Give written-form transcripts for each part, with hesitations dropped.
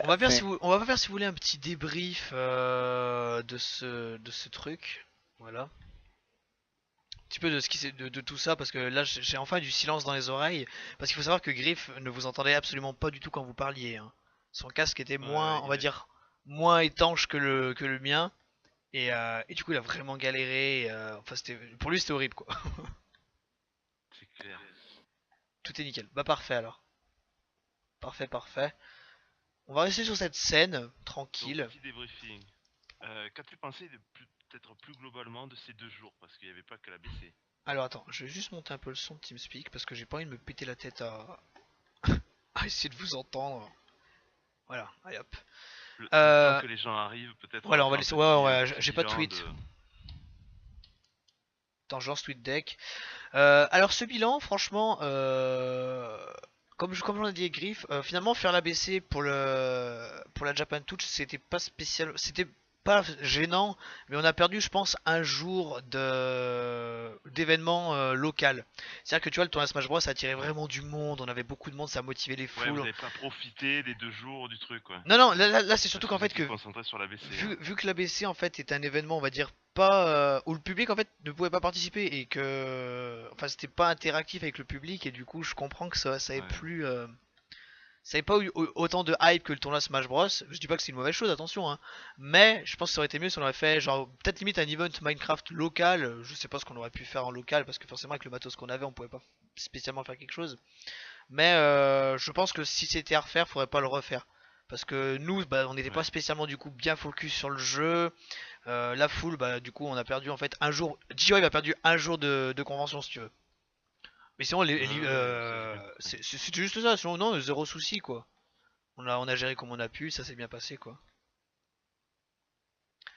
On va faire Enfin, si vous, on va faire si vous voulez un petit débrief de ce truc. Voilà. Un petit peu de ce qui de tout ça parce que là j'ai enfin du silence dans les oreilles parce qu'il faut savoir que Griff ne vous entendait absolument pas du tout quand vous parliez, hein. Son casque était moins, ouais, on va dire, moins étanche que le mien et du coup il a vraiment galéré. Enfin c'était pour lui c'était horrible quoi. c'est clair. Tout est nickel. Bah parfait alors. Parfait parfait. On va rester sur cette scène Donc, tranquille. petit débriefing. Qu'as-tu pensé peut-être plus globalement de ces 2 jours? Parce qu'il n'y avait pas que la BC. Alors attends, je vais juste monter un peu le son de TeamSpeak parce que j'ai pas envie de me péter la tête à essayer de vous entendre. Voilà, allez hop. Le temps Euh, que les gens arrivent, peut-être on va voilà, on va faire laisser. Ouais, un ouais, petit j'ai pas de bilan tweet. de. Attends, je lance tweet deck. Alors ce bilan, franchement, comme j'en ai dit avec Griff, finalement faire l'ABC pour la Japan Touch, c'était pas spécial, c'était pas gênant, mais on a perdu, je pense, un jour d'événement local. C'est-à-dire que tu vois, le tournoi Smash Bros, ça attirait Ouais. vraiment du monde, on avait beaucoup de monde, ça motivait les Ouais, vous foules. n'avez pas profité des 2 jours du truc, ouais. Non, non, là, c'est surtout Parce que qu'en vous fait étiez que concentré sur la BC, vu, hein. vu que l'ABC en fait est un événement, on va dire pas où le public en fait ne pouvait pas participer et que enfin c'était pas interactif avec le public et du coup je comprends que ça ait Ouais, plus ça ait pas eu autant de hype que le tournoi Smash Bros. Je dis pas que c'est une mauvaise chose, attention, hein, mais je pense que ça aurait été mieux si on aurait fait genre peut-être limite un event Minecraft local. Je sais pas ce qu'on aurait pu faire en local parce que forcément avec le matos qu'on avait on pouvait pas spécialement faire quelque chose, mais je pense que si c'était à refaire faudrait pas le refaire parce que nous bah, on n'était pas ouais, spécialement du coup bien focus sur le jeu. La foule, bah du coup on a perdu en fait un jour. G-Wave a perdu un jour de convention si tu veux. Mais sinon ouais, ça j'ai bien compris. c'est juste ça, sinon non, zéro souci quoi. On a géré comme on a pu, ça s'est bien passé quoi.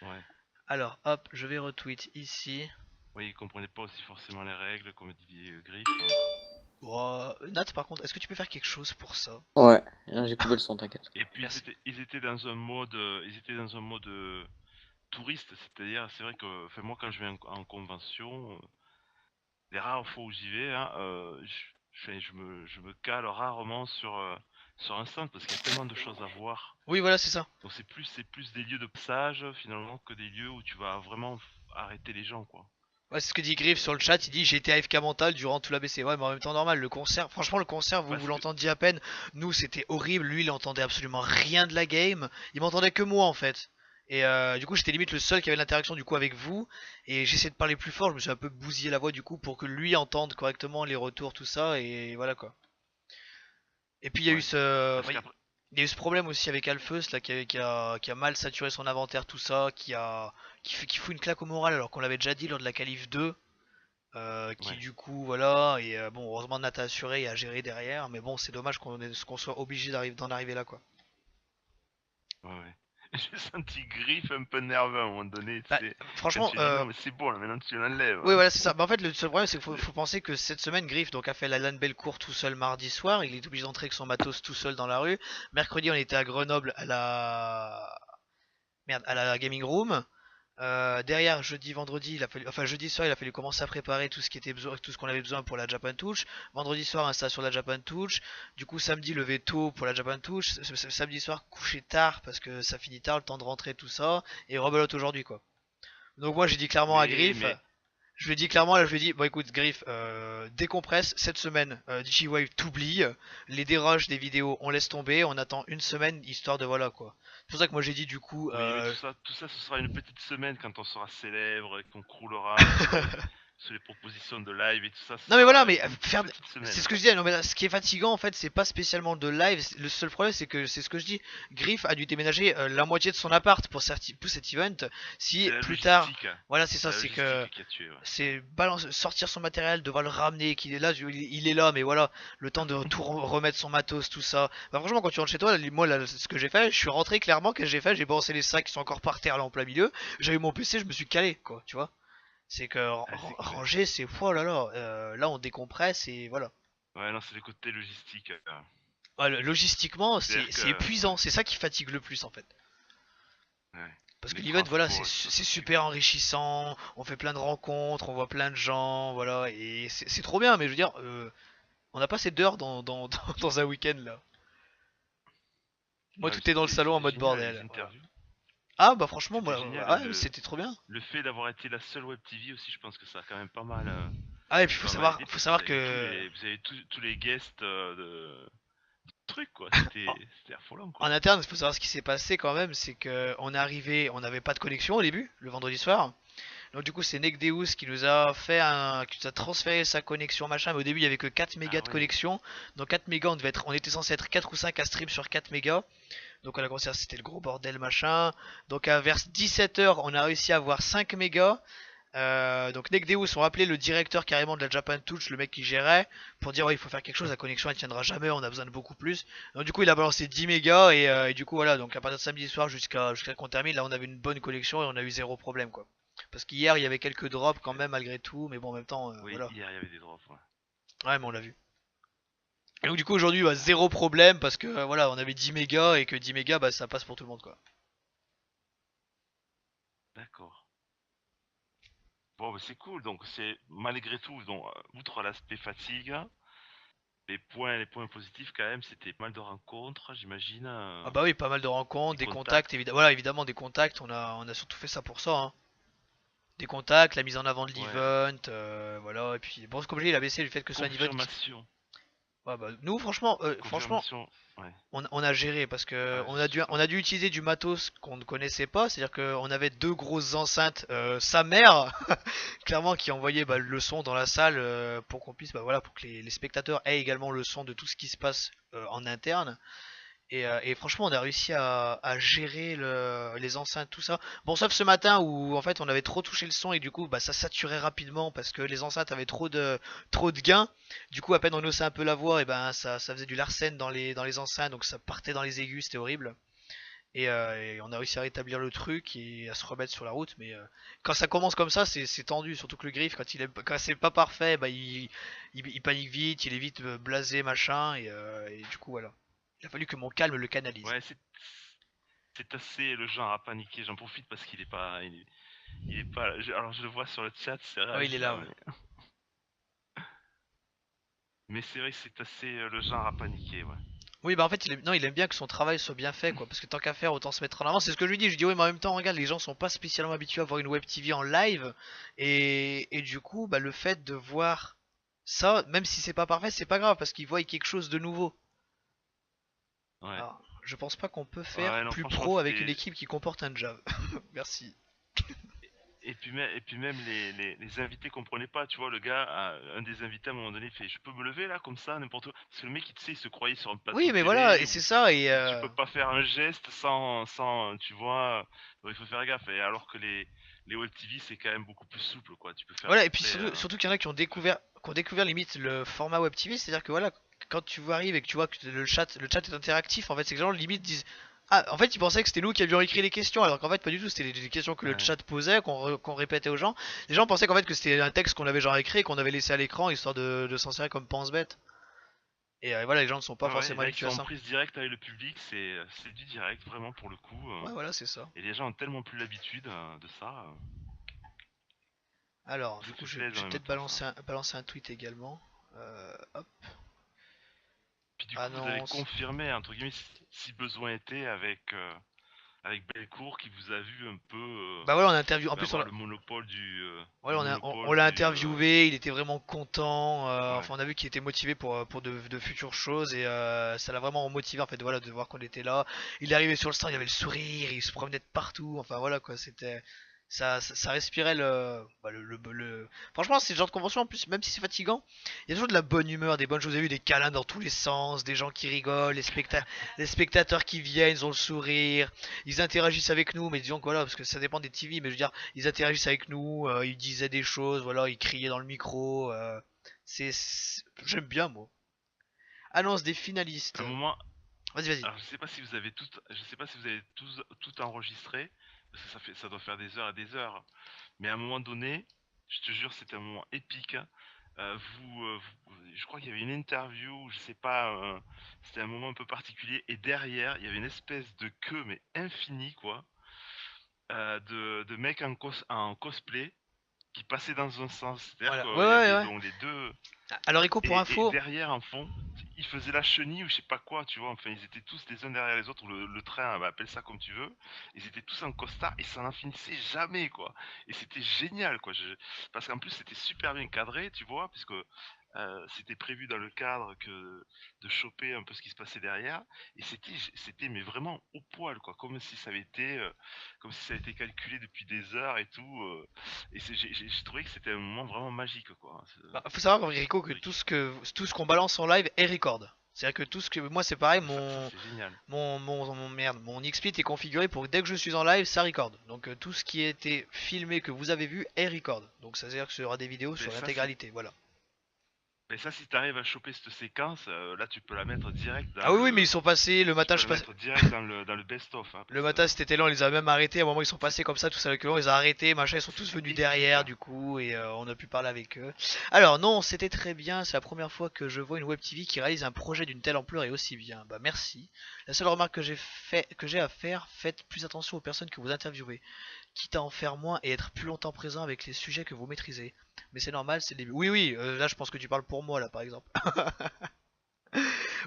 Ouais. Alors hop, je vais retweet ici. Oui, ils comprenaient pas aussi forcément les règles, comme dit Griff, hein. Oh, Nat par contre, est-ce que tu peux faire quelque chose pour ça? Ouais. Ouais, là, j'ai coupé le son, t'inquiète. Et puis Merci. ils étaient dans un mode, touriste, c'est-à-dire, c'est vrai que, enfin, moi quand je vais en convention, les rares fois où j'y vais, hein, je me cale rarement sur un stand parce qu'il y a tellement de choses à voir. Oui voilà c'est ça. Donc c'est plus des lieux de passage finalement que des lieux où tu vas vraiment arrêter les gens, quoi. Ouais, c'est ce que dit Griff sur le chat, il dit j'ai été AFK mental durant tout l'ABC. Ouais mais en même temps normal, le concert, franchement le concert vous Parce que, l'entendiez à peine. Nous c'était horrible, lui il entendait absolument rien de la game. Il m'entendait que moi en fait. Et du coup j'étais limite le seul qui avait l'interaction du coup avec vous. Et j'essayais de parler plus fort, je me suis un peu bousillé la voix du coup pour que lui entende correctement les retours, tout ça. Et voilà quoi. Et puis il y a eu ouais, ce... parce enfin, qu'après, il y a eu ce problème aussi avec Alpheus là qui a mal saturé son inventaire, tout ça, qui fout une claque au moral alors qu'on l'avait déjà dit lors de la qualif 2. Qui ouais, du coup voilà et bon heureusement Nat a assuré et a géré derrière, mais bon c'est dommage qu'on soit obligé d'en arriver là quoi. ouais, ouais. J'ai senti Griff un peu nerveux à un moment donné, tu Bah, sais, quand franchement tu dis non mais c'est bon là maintenant tu l'enlèves, oui hein. voilà c'est ça. Bah, en fait le seul problème c'est qu'il faut penser que cette semaine Griff donc a fait la LAN Bellecour tout seul mardi soir, il est obligé d'entrer avec son matos tout seul dans la rue. Mercredi on était à Grenoble à la gaming room. Derrière, jeudi, vendredi, enfin jeudi soir, il a fallu commencer à préparer tout ce qu'on avait besoin pour la Japan Touch. Vendredi soir, installation de la Japan Touch. Du coup, samedi, lever tôt pour la Japan Touch. Samedi soir, coucher tard parce que ça finit tard, le temps de rentrer, tout ça. Et rebelote aujourd'hui, quoi. Donc moi, j'ai dit clairement à Mais, Griff, mais, je lui ai dit clairement, là, je lui ai dit, bon écoute, Griff, décompresse cette semaine. DigiWave t'oublie, les déroges des vidéos, on laisse tomber, on attend une semaine histoire de voilà quoi. C'est pour ça que moi j'ai dit du coup, oui, mais tout ça, ce sera une petite semaine quand on sera célèbre et qu'on croulera sous les propositions de live et tout ça, ce non mais voilà, sera mais une toute faire, petite c'est semaine. ce que je disais. Non mais là, ce qui est fatigant en fait, c'est pas spécialement de live. Le seul problème, c'est que c'est ce que je dis. Griff a dû déménager la moitié de son appart pour cet event. Si C'est la plus tard, logistique, hein. voilà, c'est C'est ça, la c'est que logistique qui a tué, ouais. c'est sortir son matériel, devoir le ramener, qu'il est là, il est là, mais voilà, le temps de tout remettre son matos, tout ça. Bah, franchement, quand tu rentres chez toi, moi, là, ce que j'ai fait, je suis rentré clairement, qu'est-ce que j'ai fait? J'ai balancé les sacs qui sont encore par terre là en plein milieu. J'avais mon PC, je me suis calé, quoi, tu vois. C'est que Ah, c'est clair. ranger, c'est oh là là, là on décompresse et voilà. Ouais, non, c'est le côté logistique. Ouais, logistiquement, c'est C'est-à-dire c'est que, épuisant, ouais, c'est ça qui fatigue le plus en fait. ouais. Parce que Les l'event, voilà, transports et tout ça, c'est c'est super chiant. enrichissant, on fait plein de rencontres, on voit plein de gens, voilà, et c'est trop bien, mais je veux dire, on n'a pas assez d'heures dans un week-end là. Moi, Ouais, tout est dans le salon en c'était mode génial les bordel. Voilà. interviews. Ah, bah franchement, C'était moi, génial. ouais, c'était trop bien. Le fait d'avoir été la seule web TV aussi, je pense que ça a quand même Ah, et puis pas mal aidé faut parce que savoir que vous avez tous les guests de trucs quoi. en, C'était affolant en quoi. interne, il faut savoir ce qui s'est passé quand même, c'est que on est arrivé, on n'avait pas de connexion au début, le vendredi soir. Donc du coup, c'est Nekdeus qui nous a transféré sa connexion machin. Mais au début, il y avait que 4 mégas Ah de ouais. connexion. Donc 4 mégas, on était censé être 4 ou 5 à stream sur 4 mégas. Donc on a commencé, c'était le gros bordel machin. Donc vers 17h, on a réussi à avoir 5 mégas. Donc Nekdeus ont appelé le directeur carrément de la Japan Touch, le mec qui gérait, pour dire ouais il faut faire quelque chose, la connexion elle tiendra jamais, on a besoin de beaucoup plus. Donc du coup il a balancé 10 mégas et du coup voilà, donc à partir de samedi soir jusqu'à qu'on termine, là on avait une bonne connexion et on a eu zéro problème quoi. Parce qu'hier il y avait quelques drops quand même malgré tout, mais bon en même temps Oui, voilà. hier il y avait des drops. Ouais. Ouais mais on l'a vu. Et donc du coup aujourd'hui bah, zéro problème parce que voilà on avait 10 mégas et que 10 mégas bah ça passe pour tout le monde quoi. D'accord. Bon, bah, c'est cool. Donc c'est malgré tout, donc outre l'aspect fatigue, les points positifs quand même, c'était pas mal de rencontres, j'imagine, Ah bah oui pas mal de rencontres, des des contacts, contacts. voilà évidemment des contacts, on a surtout fait ça pour ça hein. Des contacts, la mise en avant de Ouais. l'event, voilà. Et puis bon, comme je dis, il a baissé du fait que ce soit un event qui. Confirmation. Ouais, bah, nous, franchement, Confirmation. Ouais. on a géré parce que Ah, on super. a dû utiliser du matos qu'on ne connaissait pas. C'est-à-dire qu'on avait deux grosses enceintes, sa mère, clairement, qui envoyait bah, le son dans la salle pour qu'on puisse, bah, voilà, pour que les spectateurs aient également le son de tout ce qui se passe en interne. Et franchement, on a réussi à gérer les enceintes, tout ça. Bon, sauf ce matin où en fait on avait trop touché le son et du coup bah, ça saturait rapidement parce que les enceintes avaient trop de gains. Du coup, à peine on haussait un peu la voix, et ben ça faisait du larsen dans les enceintes, donc ça partait dans les aigus, c'était horrible. Et on a réussi à rétablir le truc et à se remettre sur la route. Mais quand ça commence comme ça, c'est tendu. Surtout que le griffe, quand c'est pas parfait, bah, il panique vite, il est vite blasé, machin. Et du coup, voilà. Il a fallu que mon calme le canalise. Ouais, c'est assez le genre à paniquer. J'en profite parce qu'il est pas. Il est pas. Alors je le vois sur le chat, c'est Ah oui, il est réagir, là, ouais. mais c'est vrai que c'est assez le genre à paniquer, ouais. Oui, bah en fait, non, il aime bien que son travail soit bien fait, quoi. Parce que tant qu'à faire, autant se mettre en avant. C'est ce que je lui dis. Je lui dis, oui, mais en même temps, regarde, les gens sont pas spécialement habitués à voir une web TV en live. Et du coup, bah, le fait de voir ça, même si c'est pas parfait, c'est pas grave. Parce qu'ils voient quelque chose de nouveau. Ouais. Alors, je pense pas qu'on peut faire Ouais, non, plus franchement, pro avec une c'était. équipe qui comporte un Jav. Merci. Et puis même les invités comprenaient pas, tu vois, le gars, un des invités à un moment donné fait je peux me lever là comme ça, n'importe où. Parce que le mec, tu sais, il se croyait sur un plateau Oui, mais voilà, télé et c'est ça. où tu peux pas faire un geste sans tu vois, donc il faut faire gaffe. Et alors que les Web TV, c'est quand même beaucoup plus souple, quoi. Tu peux faire à Voilà, peu et puis près. surtout qu'il y en a Tu peux faire- qui ont découvert limite le format Web TV, c'est-à-dire que voilà, quand tu arrives et que tu vois que le chat est interactif, en fait, c'est que les gens limite disent ah, en fait, ils pensaient que c'était nous qui avions écrit les questions, alors qu'en fait, pas du tout, c'était des questions que le Ouais, chat posait, qu'on répétait aux gens. Les gens pensaient qu'en fait que c'était un texte qu'on avait genre écrit, qu'on avait laissé à l'écran, histoire de s'en servir comme pense-bête. Et voilà, les gens ne sont pas ouais, ouais, et forcément là ils habitués à sont en ça. prise directe avec le public, c'est du direct, vraiment pour le coup. Ouais, voilà, c'est ça. Et les gens ont tellement plus l'habitude de ça, Alors, du ça coup, fait je plaisir vais en même peut-être temps ça. balancer un tweet également. Hop, Puis du coup, vous avez annonce. confirmé, entre guillemets, si besoin était, avec Belcourt qui vous a vu un peu Bah voilà, on a interviewé. En bah, plus, avoir le voilà, on monopole l'a du. interviewé, il était vraiment content. Ouais, Enfin, on a vu qu'il était motivé pour de futures choses et ça l'a vraiment motivé en fait, voilà, de voir qu'on était là. Il est arrivé sur le stand, il avait le sourire, il se promenait de partout. Enfin voilà quoi, c'était ça respirait Franchement, c'est le genre de convention en plus, même si c'est fatigant, il y a toujours de la bonne humeur, des bonnes choses. Vous avez vu des câlins dans tous les sens, des gens qui rigolent, les spectateurs qui viennent, ils ont le sourire, ils interagissent avec nous, mais disons que voilà, parce que ça dépend des TV, mais je veux dire ils interagissent avec nous, ils disaient des choses, voilà, ils criaient dans le micro. J'aime bien moi. Annonce des finalistes. à un moment. Vas-y, vas-y. Alors je sais pas si vous avez tout enregistré, parce que ça doit faire des heures et des heures. Mais à un moment donné, je te jure, c'était un moment épique, hein. Je crois qu'il y avait une interview, je sais pas, c'était un moment un peu particulier, et derrière, il y avait une espèce de queue, mais infinie, quoi, de mecs en cosplay, qui passait dans un sens. C'est-à-dire Voilà. Ouais, qu'il y ouais, avait ouais. donc les deux. Alors, Rico, pour Et info, derrière, en fond, ils faisaient la chenille ou je sais pas quoi, tu vois. Enfin, ils étaient tous les uns derrière les autres, ou le train, bah, appelle ça comme tu veux. Ils étaient tous en costard et ça n'en finissait jamais, quoi. Et c'était génial, quoi. Parce qu'en plus, c'était super bien cadré, tu vois, puisque c'était prévu dans le cadre que de choper un peu ce qui se passait derrière. Et c'était mais vraiment au poil, quoi. Comme si ça avait été calculé depuis des heures et tout. Et j'ai trouvé que c'était un moment vraiment magique, quoi. bah, faut savoir, Rico, que Truc. tout ce qu'on balance en live est record. C'est-à-dire que tout ce que. Moi, c'est pareil, Ça c'est génial. mon XSplit est configuré pour que dès que je suis en live, ça record. Donc, tout ce qui a été filmé que vous avez vu est record. Donc, ça veut dire que il y aura des vidéos Mais sur ça, si, l'intégralité. Voilà. mais ça, si t'arrives à choper cette séquence, là, tu peux la mettre direct dans Ah oui, oui, mais le, ils sont passés le tu matin. peux la mettre direct dans le best-of, hein, Le parce que matin c'était lent, ils les avaient même arrêtés. À un moment, ils sont passés comme ça, tous avec le long, ils ont arrêté, machin. Ils sont tous c'est venus épique, derrière, hein. du coup, et on a pu parler avec eux. Alors, non, c'était très bien. C'est la première fois que je vois une web TV qui réalise un projet d'une telle ampleur et aussi bien. Bah, merci. La seule remarque que j'ai à faire, faites plus attention aux personnes que vous interviewez, quitte à en faire moins et être plus longtemps présent avec les sujets que vous maîtrisez. Mais c'est normal, c'est le début. Oui, oui, là, je pense que tu parles pour moi, là, par exemple.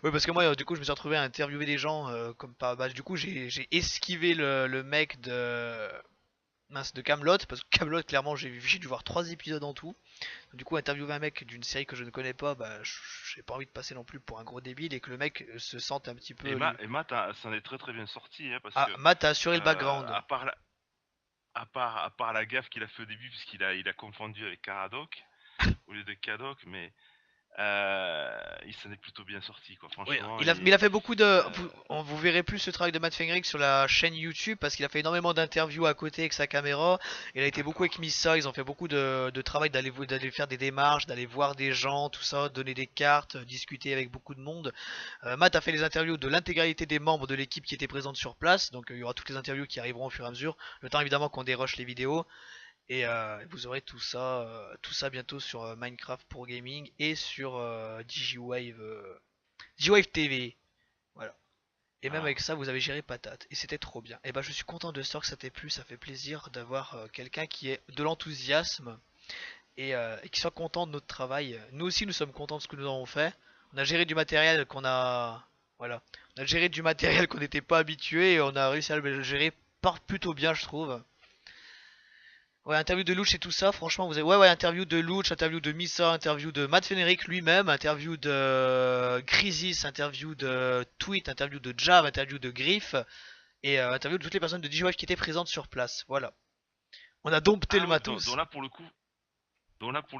Oui, parce que moi, du coup, je me suis retrouvé à interviewer des gens comme par. Bah, du coup, j'ai esquivé le mec de. Mince, de Camelot, parce que Camelot, clairement, j'ai dû voir 3 épisodes en tout. Du coup, interviewer un mec d'une série que je ne connais pas, bah, j'ai pas envie de passer non plus pour un gros débile et que le mec se sente un petit peu. Et Matt, s'en est très très bien sorti, hein, parce Ah, que Matt a assuré le background. à part à part la gaffe qu'il a fait au début, il a confondu avec Caradoc au lieu de Cadoc, mais il s'en est plutôt bien sorti, quoi. Oui, Franchement, mais il a fait beaucoup de. euh, Vous verrez plus ce travail de Matt Fenrick sur la chaîne YouTube parce qu'il a fait énormément d'interviews à côté avec sa caméra. Il a été beaucoup avec d'accord. Missa. Ils ont fait beaucoup de travail d'aller faire des démarches, d'aller voir des gens, tout ça, donner des cartes, discuter avec beaucoup de monde. Matt a fait les interviews de l'intégralité des membres de l'équipe qui étaient présentes sur place. Donc il y aura toutes les interviews qui arriveront au fur et à mesure. Le temps évidemment qu'on déroche les vidéos. Et vous aurez tout ça bientôt sur Minecraft Pro Gaming et sur DigiWave TV. Voilà. Et même Voilà. avec ça, vous avez géré patate. Et c'était trop bien. Et bah, je suis content de ça que ça t'ait plu. Ça fait plaisir d'avoir quelqu'un qui ait de l'enthousiasme et qui soit content de notre travail. Nous aussi, nous sommes contents de ce que nous avons fait. On a géré du matériel qu'on a. Voilà. On a géré du matériel qu'on n'était pas habitué et on a réussi à le gérer plutôt bien, je trouve. Ouais, interview de Luch et tout ça, franchement, vous avez. Ouais, ouais, interview de Luch, interview de Missa, interview de Matt Fenerick lui-même, interview de Crisis, interview de Tweet, interview de Jav, interview de Griff, et interview de toutes les personnes de DigiWave qui étaient présentes sur place. Voilà. On a dompté le Ah ouais, donc, matos. donc là pour le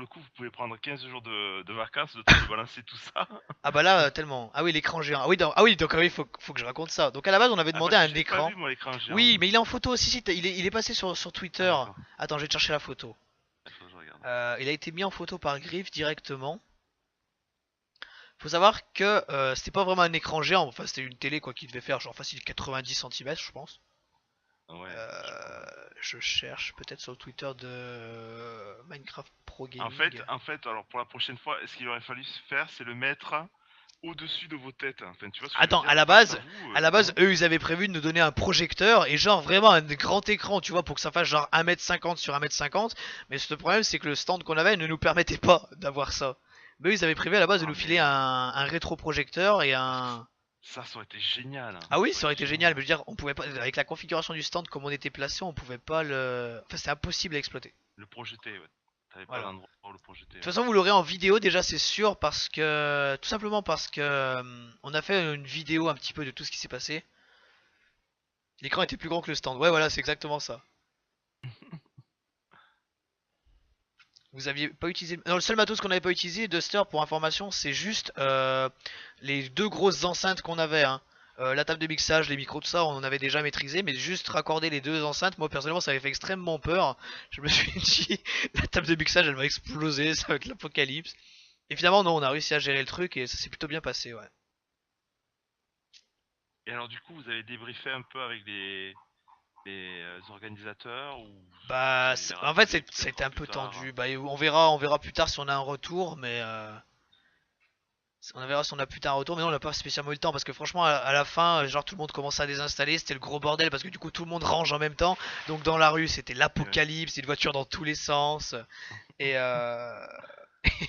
coup, vous pouvez prendre 15 jours de vacances, le temps de balancer tout ça. Ah bah là, tellement. Ah oui, l'écran géant. Ah oui, donc ah oui, faut que je raconte ça. Donc à la base, on avait Ah, demandé parce que un je l'ai pas écran. vu moi l'écran géant. Oui, mais il est en photo aussi, si, il est passé sur Ah Twitter. d'accord. Attends, je vais te chercher la photo. Il faut que je regarde. Il a été mis en photo par Griff directement. Faut savoir que c'était pas vraiment un écran géant, enfin c'était une télé quoi qui devait faire genre facile 90 cm je pense. Ouais, je crois. Je cherche peut-être sur le Twitter de Minecraft Pro En Gaming. fait, alors pour la prochaine fois, ce qu'il aurait fallu faire, c'est le mettre au-dessus de vos têtes. Enfin, tu vois ce que je veux Attends, dire, face à vous, à la base, hein. eux ils avaient prévu de nous donner un projecteur et genre vraiment un grand écran, tu vois, pour que ça fasse genre 1m50 sur 1m50. Mais le problème c'est que le stand qu'on avait ne nous permettait pas d'avoir ça. Mais eux ils avaient prévu à la base de Ah nous filer merde. un rétroprojecteur et Parce que un. ça aurait été génial, hein. Ah oui, Ça ça aurait aurait été été génial, génial. mais je veux dire, on pouvait pas, avec la configuration du stand comme on était placé, on pouvait pas le. Enfin, c'était impossible à exploiter. Le projeter, ouais. T'avais pas Voilà. d'endroit pour le De projeter, toute ouais. façon, vous l'aurez en vidéo déjà, c'est sûr, parce que. Tout simplement parce que. On a fait une vidéo un petit peu de tout ce qui s'est passé. L'écran était plus grand que le stand. Ouais, voilà, c'est exactement ça. Vous aviez pas utilisé. Non, le seul matos qu'on avait pas utilisé, Duster, pour information, c'est juste les 2 grosses enceintes qu'on avait. Hein. La table de mixage, les micros, tout ça, on en avait déjà maîtrisé, mais juste raccorder les 2 enceintes, moi personnellement, ça avait fait extrêmement peur. Je me suis dit, la table de mixage, elle va exploser, ça va être l'apocalypse. Et finalement, non, on a réussi à gérer le truc et ça s'est plutôt bien passé, ouais. Et alors du coup, vous avez débriefé un peu avec les organisateurs ou vous Bah, allez les en fait, rappeler c'était peut-être un plus peu tard? tendu. Bah, on verra plus tard si on a un retour, mais On verra si on a plus tard un retour, mais non, on n'a pas spécialement eu le temps parce que franchement, à la fin, genre tout le monde commençait à désinstaller, c'était le gros bordel parce que du coup tout le monde range en même temps. Donc dans la rue, c'était Ouais. l'apocalypse, une voiture dans tous les sens. Et,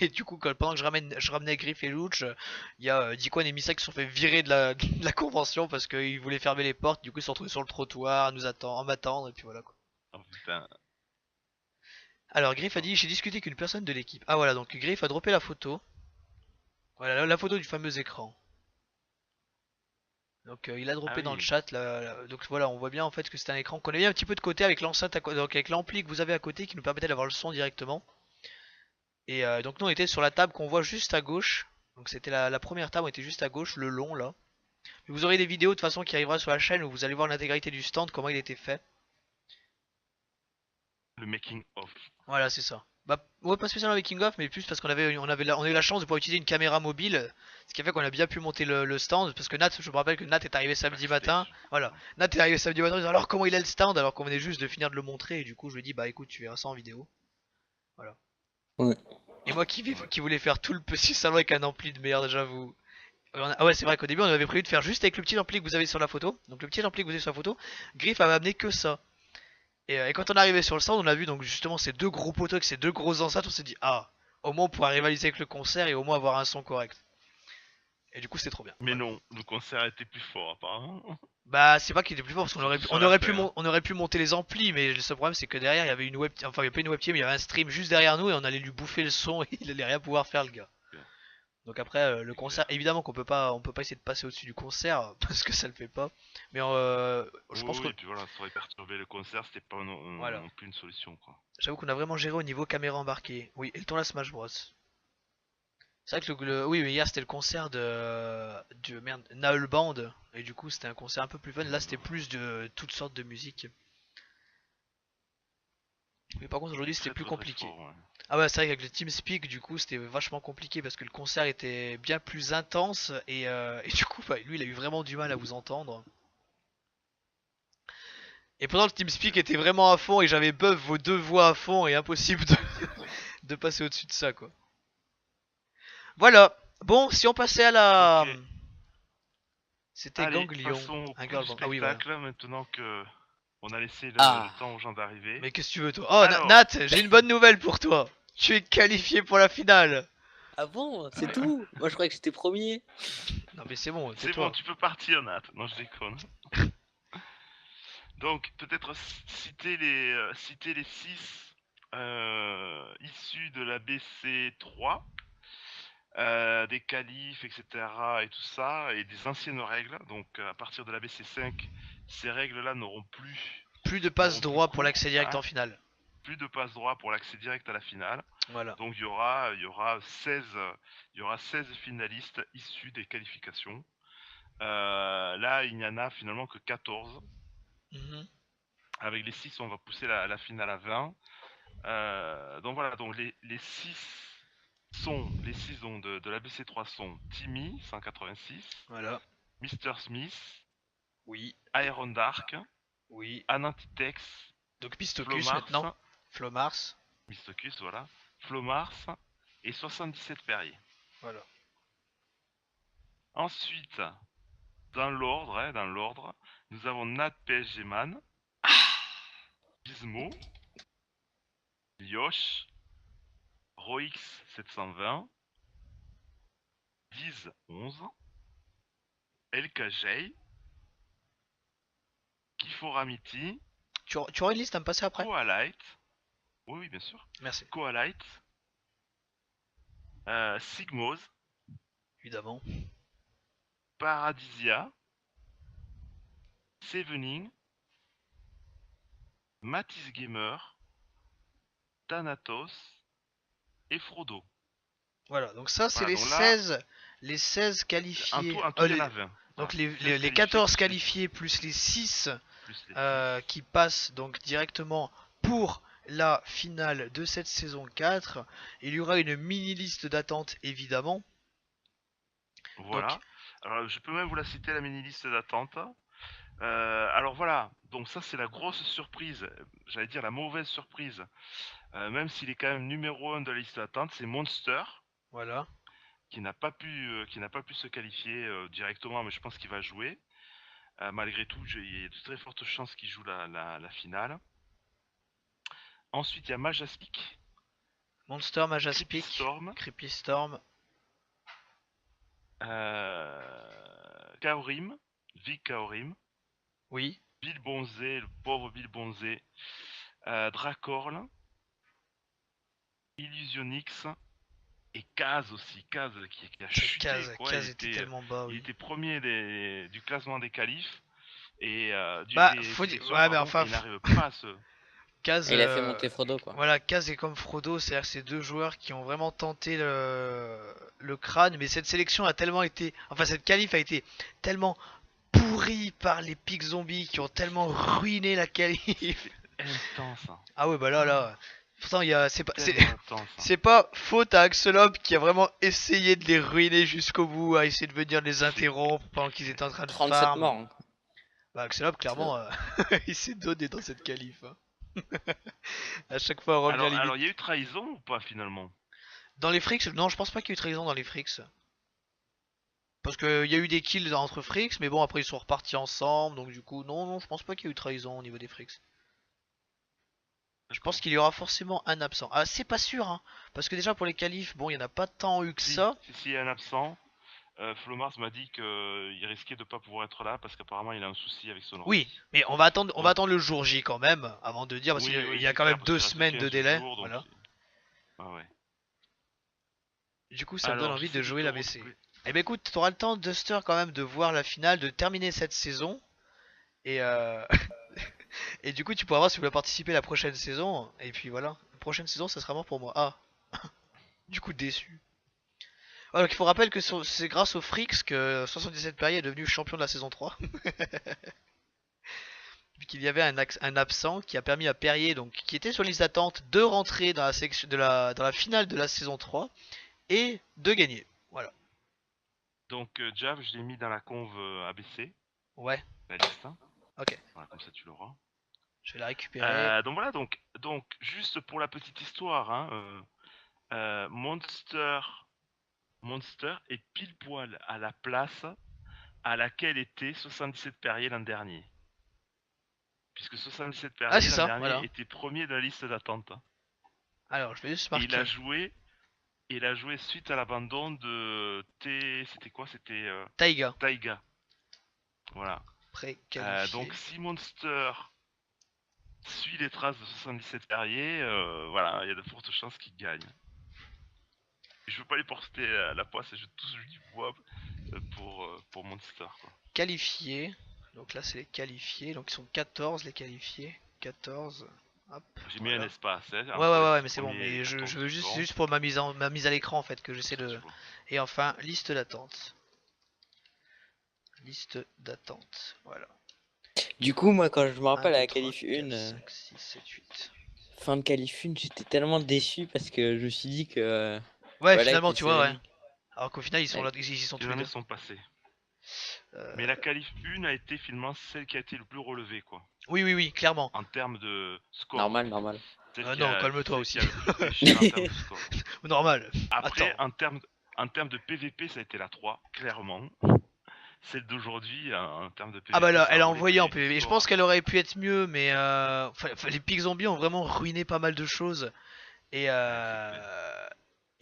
et du coup, pendant que je ramenais Griff et Luch, il y a Dikwan et Misa qui se sont fait virer de la convention parce qu'ils voulaient fermer les portes. Du coup, ils se sont retrouvés sur le trottoir à m'attendre, et puis voilà quoi. Oh putain. Alors, Griff a dit j'ai discuté qu'une personne de l'équipe. Ah voilà, donc Griff a droppé la photo. Voilà, la photo du fameux écran. Donc il a Ah droppé dans le oui. chat donc voilà, on voit bien en fait que c'est un écran qu'on a mis un petit peu de côté avec l'enceinte donc avec l'ampli que vous avez à côté qui nous permettait d'avoir le son directement. Et donc nous on était sur la table qu'on voit juste à gauche. Donc c'était la première table, on était juste à gauche, le long là. Et vous aurez des vidéos de toute façon qui arrivera sur la chaîne où vous allez voir l'intégralité du stand, comment il était fait. Le making of. Voilà, c'est ça. Bah ouais, pas spécialement making of, mais plus parce on a eu la chance de pouvoir utiliser une caméra mobile, ce qui a fait qu'on a bien pu monter le stand. Parce que Nat, je me rappelle que Nat est arrivé samedi matin. Backstage. Voilà, Nat est arrivé samedi matin en disant alors comment il est le stand alors qu'on venait juste de finir de le montrer et du coup je lui ai dit bah écoute tu verras ça en vidéo. Voilà. Ouais. Et moi Ouais. qui voulais faire tout le petit salon avec un ampli de merde, j'avoue. Ah ouais, c'est vrai qu'au début on avait prévu de faire juste avec le petit ampli que vous avez sur la photo. Donc le petit ampli que vous avez sur la photo, Griff avait amené que ça. Et quand on est arrivé sur le stand, on a vu donc justement ces deux gros poteaux avec ces deux grosses enceintes, on s'est dit ah, au moins on pourra rivaliser avec le concert et au moins avoir un son correct. Et du coup c'était trop bien. Mais Voilà. non, le concert était plus fort apparemment. Bah c'est pas qu'il était plus fort parce Surtout sur la fin. on aurait pu monter les amplis, mais le seul problème c'est que derrière il y avait une web, enfin il y avait pas une webcam, mais il y avait un stream juste derrière nous et on allait lui bouffer le son et il allait rien pouvoir faire le gars. Ouais, Donc après le c'est concert, clair. évidemment on peut pas essayer de passer au-dessus du concert parce que ça le fait pas. Mais je Oui, pense que oui, puis voilà, ça aurait perturbé le concert, c'était pas voilà, non plus une solution quoi. j'avoue qu'on a vraiment géré au niveau caméra embarquée. Oui, et le ton la Smash Bros. C'est vrai que oui, mais hier c'était le concert de merde, Naël Band et du coup c'était un concert un peu plus fun. Là c'était plus de toutes sortes de musique. Mais par contre aujourd'hui c'était Très plus très très compliqué. fort, ouais. Ah ouais, c'est vrai qu'avec le TeamSpeak du coup c'était vachement compliqué parce que le concert était bien plus intense et du coup bah, lui il a eu vraiment du mal à vous entendre. Et pendant le TeamSpeak était vraiment à fond et j'avais buff vos deux voix à fond et impossible de passer au-dessus de ça quoi. Voilà. Bon, si on passait à Ok, la... C'était allez, Ganglion. passons au Un coup du girl band. Ah oui voilà. spectacle maintenant que on a laissé le Ah, temps aux gens d'arriver. Mais qu'est-ce que tu veux toi? Oh Alors, Nat, j'ai une bonne nouvelle pour toi. Tu es qualifié pour la finale. ah bon, c'est ouais, tout? Moi je croyais que j'étais premier. Non mais c'est bon, c'est bon, tais-toi. tu peux partir Nat. Non, je déconne. Donc, peut-être citer les 6 issus de la BC3, des qualifs, etc. et tout ça, et des anciennes règles. Donc, à partir de la BC5, ces règles-là Plus de passe n'auront plus droit pour cours, l'accès direct hein, en finale. plus de passe droit pour l'accès direct à la finale. Voilà. Donc, il y aura 16 finalistes issus des qualifications. Là, il n'y en a finalement que 14. Mhm. Avec les 6, on va pousser la finale à 20. Donc voilà, donc les 6 de la BC3 sont Timmy, 186, Voilà. Mr. Smith, Oui. Iron Dark, Oui. Anantitex, Donc Pistocus Flomars, maintenant. Flomars. Mistocus, voilà, Flomars et 77 Perrier. Voilà. Ensuite, dans l'ordre, nous avons Nat PSG Man, Gizmo, Yosh, Roix 720, Diz 11, LKJ, Kiforamiti, Tu auras une liste à me passer après? Koalite, oui, oui, bien sûr, Merci. Koalite, Sigmoz, Évidemment. Paradisia, Sevening, Matisse Gamer, Thanatos et Frodo. Voilà. Donc ça c'est Voilà, donc là, les 16 qualifiés. en tout il y en a 20. Donc Voilà. 16 les qualifiés 14 plus les 6. qualifiés plus les 6 Plus les 6. qui passent donc directement pour la finale de cette saison 4. Il y aura une mini liste d'attente évidemment. Donc Voilà. Alors, je peux même vous la citer, la mini-liste d'attente. Alors voilà, donc ça c'est la grosse surprise, j'allais dire la mauvaise surprise, même s'il est quand même numéro 1 de la liste d'attente, c'est Monster. voilà. qui n'a pas pu se qualifier directement, mais je pense qu'il va jouer. Malgré tout, il y a de très fortes chances qu'il joue la finale. Ensuite, il y a Majaspic, Monster, Majaspic, Storm, Creepy Storm. Kaorim, Vic Kaorim, Oui. Bill Bonzé, le pauvre Bill Bonzé, Dracorl, Illusionix et Kaz aussi. Kaz qui a chuté. Kaz était tellement bas. Il Oui. était premier du classement des qualifs et Bah, des faut dire. sélections, Ouais, mais pardon, enfin, il n'arrive pas à se. Kaz. Il a fait monter Frodo, quoi. Voilà, Kaz est comme Frodo, c'est-à-dire que c'est deux joueurs qui ont vraiment tenté le crâne, mais cette sélection a tellement été. Enfin, cette qualif a été tellement pourrie par les pics zombies qui ont tellement ruiné la qualif. Intense. Hein. Ah ouais, bah là. Pourtant, il y a. C'est pas. Tellement intense. Hein. C'est pas faute à Axolop qui a vraiment essayé de les ruiner jusqu'au bout, à essayer de venir les interrompre pendant qu'ils étaient en train de 37 farm. morts. Hein. Bah Axolop clairement il s'est donné dans cette qualif. Hein. À chaque fois on revient limite. Alors il y a eu trahison ou pas finalement? Dans les Fricks, non je pense pas qu'il y ait eu trahison dans les Fricks. Parce qu'il y a eu des kills entre Fricks, mais bon après ils sont repartis ensemble, donc du coup non je pense pas qu'il y a eu trahison au niveau des Fricks. Je pense qu'il y aura forcément un absent. Ah c'est pas sûr hein, parce que déjà pour les qualifs, bon il y en a pas tant eu que ça. Si, il y a un absent. Flomars m'a dit qu'il risquait de pas pouvoir être là parce qu'apparemment il a un souci avec son ordi. Oui, mais on va attendre le jour J quand même avant de dire parce Oui, qu'il oui, y a c'est quand clair, même parce 2 qu'il reste semaines de 15 délai. jours, Voilà. Ah ouais. Du coup, ça me donne envie de jouer la BC. retrouver. Eh ben écoute, t'auras le temps, Duster, quand même, de voir la finale, de terminer cette saison. Et et du coup, tu pourras voir si vous voulez participer à la prochaine saison. Et puis voilà, la prochaine saison, ça sera mort pour moi. Ah, du coup, déçu. Voilà, donc il faut rappeler que c'est grâce aux Fricks que 77 Perrier est devenu champion de la saison 3. Vu qu'il y avait un absent qui a permis à Perrier, donc qui était sur liste d'attente, de rentrer dans la, section, dans la finale de la saison 3 et de gagner. Voilà. Donc Jav, je l'ai mis dans la conve ABC. Ouais. La liste. Hein. Ok. Voilà, comme ça tu l'auras. Je vais la récupérer. Donc voilà, donc juste pour la petite histoire, hein, Monster est pile poil à la place à laquelle était 77 Perrier l'an dernier. Puisque 77 Perrier l'an dernier était premier de la liste d'attente. Alors, je vais juste marquer. Et il a joué suite à l'abandon de C'était quoi? C'était Taiga. Voilà. Donc si Monster suit les traces de 77 Perrier, voilà, il y a de fortes chances qu'il gagne. Et je veux pas les porter à la poisse et je touche du bois pour Monster. Quoi. Qualifiés. Donc là, c'est les qualifiés. Donc ils sont 14 les qualifiés. 14. Hop. J'ai mis un espace. Hein, ouais, mais c'est bon. Mais je veux juste pour ma mise à l'écran en fait que j'essaie de. Et enfin, liste d'attente. Liste d'attente. Voilà. Du coup, moi, quand je me rappelle 1, 2, à la 3, qualif 4, 1, 5, 6, 7, 8. Fin de qualif 1, j'étais tellement déçu parce que je me suis dit que. Ouais, voilà, finalement, tu vois, ouais. Alors qu'au final, ils sont là, ils sont tous les deux. sont passés. Mais la qualif 1 a été finalement celle qui a été le plus relevée, quoi. Oui, clairement. En termes de score. Normal. Non, calme-toi aussi. Normal. Après, en termes de PVP, ça a été la 3, clairement. Celle d'aujourd'hui, en termes de PVP. Ah bah là, elle a envoyé en PVP. Je pense qu'elle aurait pu être mieux, mais les pics zombies ont vraiment ruiné pas mal de choses. Et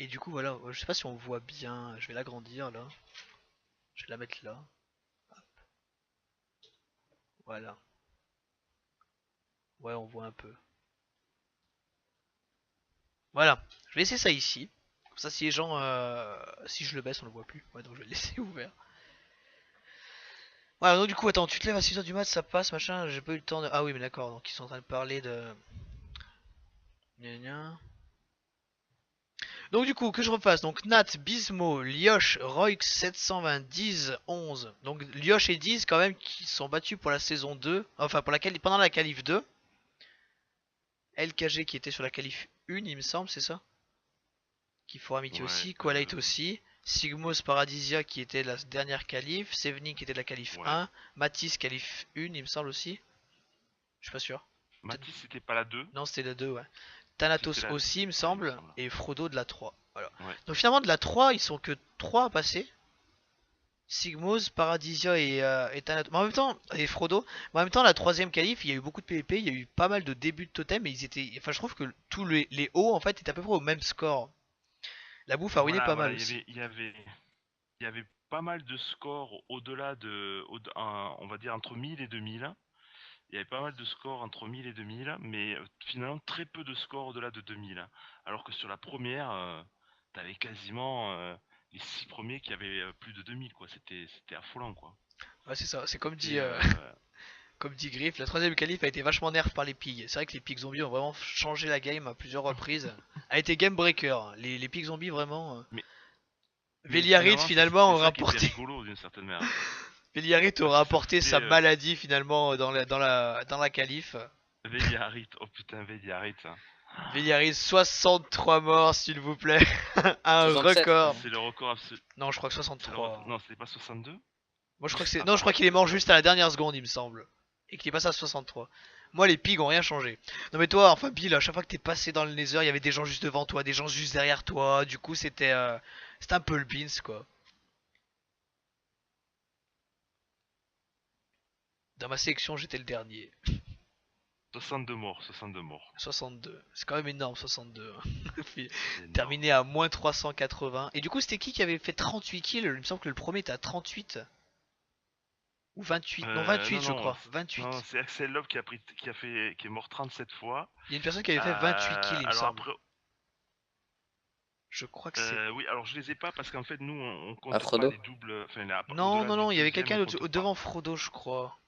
du coup, voilà, je sais pas si on voit bien. Je vais l'agrandir là. Je vais la mettre là. Hop. Voilà. Ouais, on voit un peu. Voilà. Je vais laisser ça ici. Comme ça, si les gens. Si je le baisse, on le voit plus. Ouais, donc je vais le laisser ouvert. Voilà, donc du coup, attends, tu te lèves à 6h du mat, ça passe, machin. J'ai pas eu le temps de. Ah oui, mais d'accord, donc ils sont en train de parler de. Gna gna. Donc du coup, que je refasse, donc Nat, Bismo, Lioche, Roix, 720, 10, 11. Donc Lioche et 10 quand même qui sont battus pour la saison 2, enfin pour pendant la qualif 2. LKG qui était sur la qualif 1, il me semble, c'est ça? Qui font amitié aussi, Qualite aussi. Sigmos Paradisia qui était la dernière qualif, Sevni qui était de la qualif 1, Matisse qualif 1, il me semble aussi. Je suis pas sûr. Matisse c'était pas la 2? Non, c'était la 2, ouais. Thanatos aussi, il me semble, et Frodo de la 3. Ouais. Donc finalement de la 3, ils sont que 3 à passer. Sigmos, Paradisia et Thanatos. Mais en même temps, et Frodo. Mais en même temps, la troisième qualif, il y a eu beaucoup de PvP, il y a eu pas mal de débuts de totem, et ils étaient. Enfin, je trouve que tous les hauts en fait étaient à peu près au même score. La bouffe a ruiné Voilà, pas voilà, mal aussi. il y avait pas mal de scores au-delà on va dire entre 1000 et 2000. Il y avait pas mal de scores entre 1000 et 2000, mais finalement très peu de scores au-delà de 2000. Alors que sur la première, t'avais quasiment les 6 premiers qui avaient plus de 2000, quoi. C'était affolant, quoi. Ouais, c'est ça. C'est C'était, comme dit Griff, la troisième qualif a été vachement nerf par les pigs. C'est vrai que les pigs zombies ont vraiment changé la game à plusieurs reprises. A été game breaker, hein. Les pigs zombies vraiment. mais, mais Veliarit finalement, finalement c'est aura ça qui était apporté. rigolo d'une certaine manière. Veliarit Parce aura que ça apporté foutait sa maladie finalement dans la qualif. Veliarit, oh putain, Veliarit, ça. Veliarit 63 morts s'il vous plaît. Un 67, je crois, record. hein. C'est le record absolu. Non, je crois que 63. Non, c'était pas 62? Moi je crois que c'est. Ah, Non, je crois pardon, qu'il est mort ça. juste à la dernière seconde, il me semble. Et qu'il est passé à 63. Moi les pigs ont rien changé. Non mais toi, enfin Bill, à chaque fois que t'es passé dans le Nether, il y avait des gens juste devant toi, des gens juste derrière toi. Du coup c'était un peu le beans quoi. Dans ma sélection, j'étais le dernier. 62 morts, 62 morts. 62. C'est quand même énorme 62. Puis, C'est énorme. terminé à moins 380. Et du coup, c'était qui avait fait 38 kills? Il me semble que le premier était à 38. Ou 28. Non, 28 je crois. 28. Non, c'est Axel Love qui est mort 37 fois. Il y a une personne qui avait fait 28 kills, il me Alors semble. après, Je crois que c'est. oui, alors je les ai pas parce qu'en fait nous on compte Ah, pas Frodo. les doubles, enfin Non, au-delà non, du non, il y avait deuxième, quelqu'un on compte pas. devant Frodo, je crois.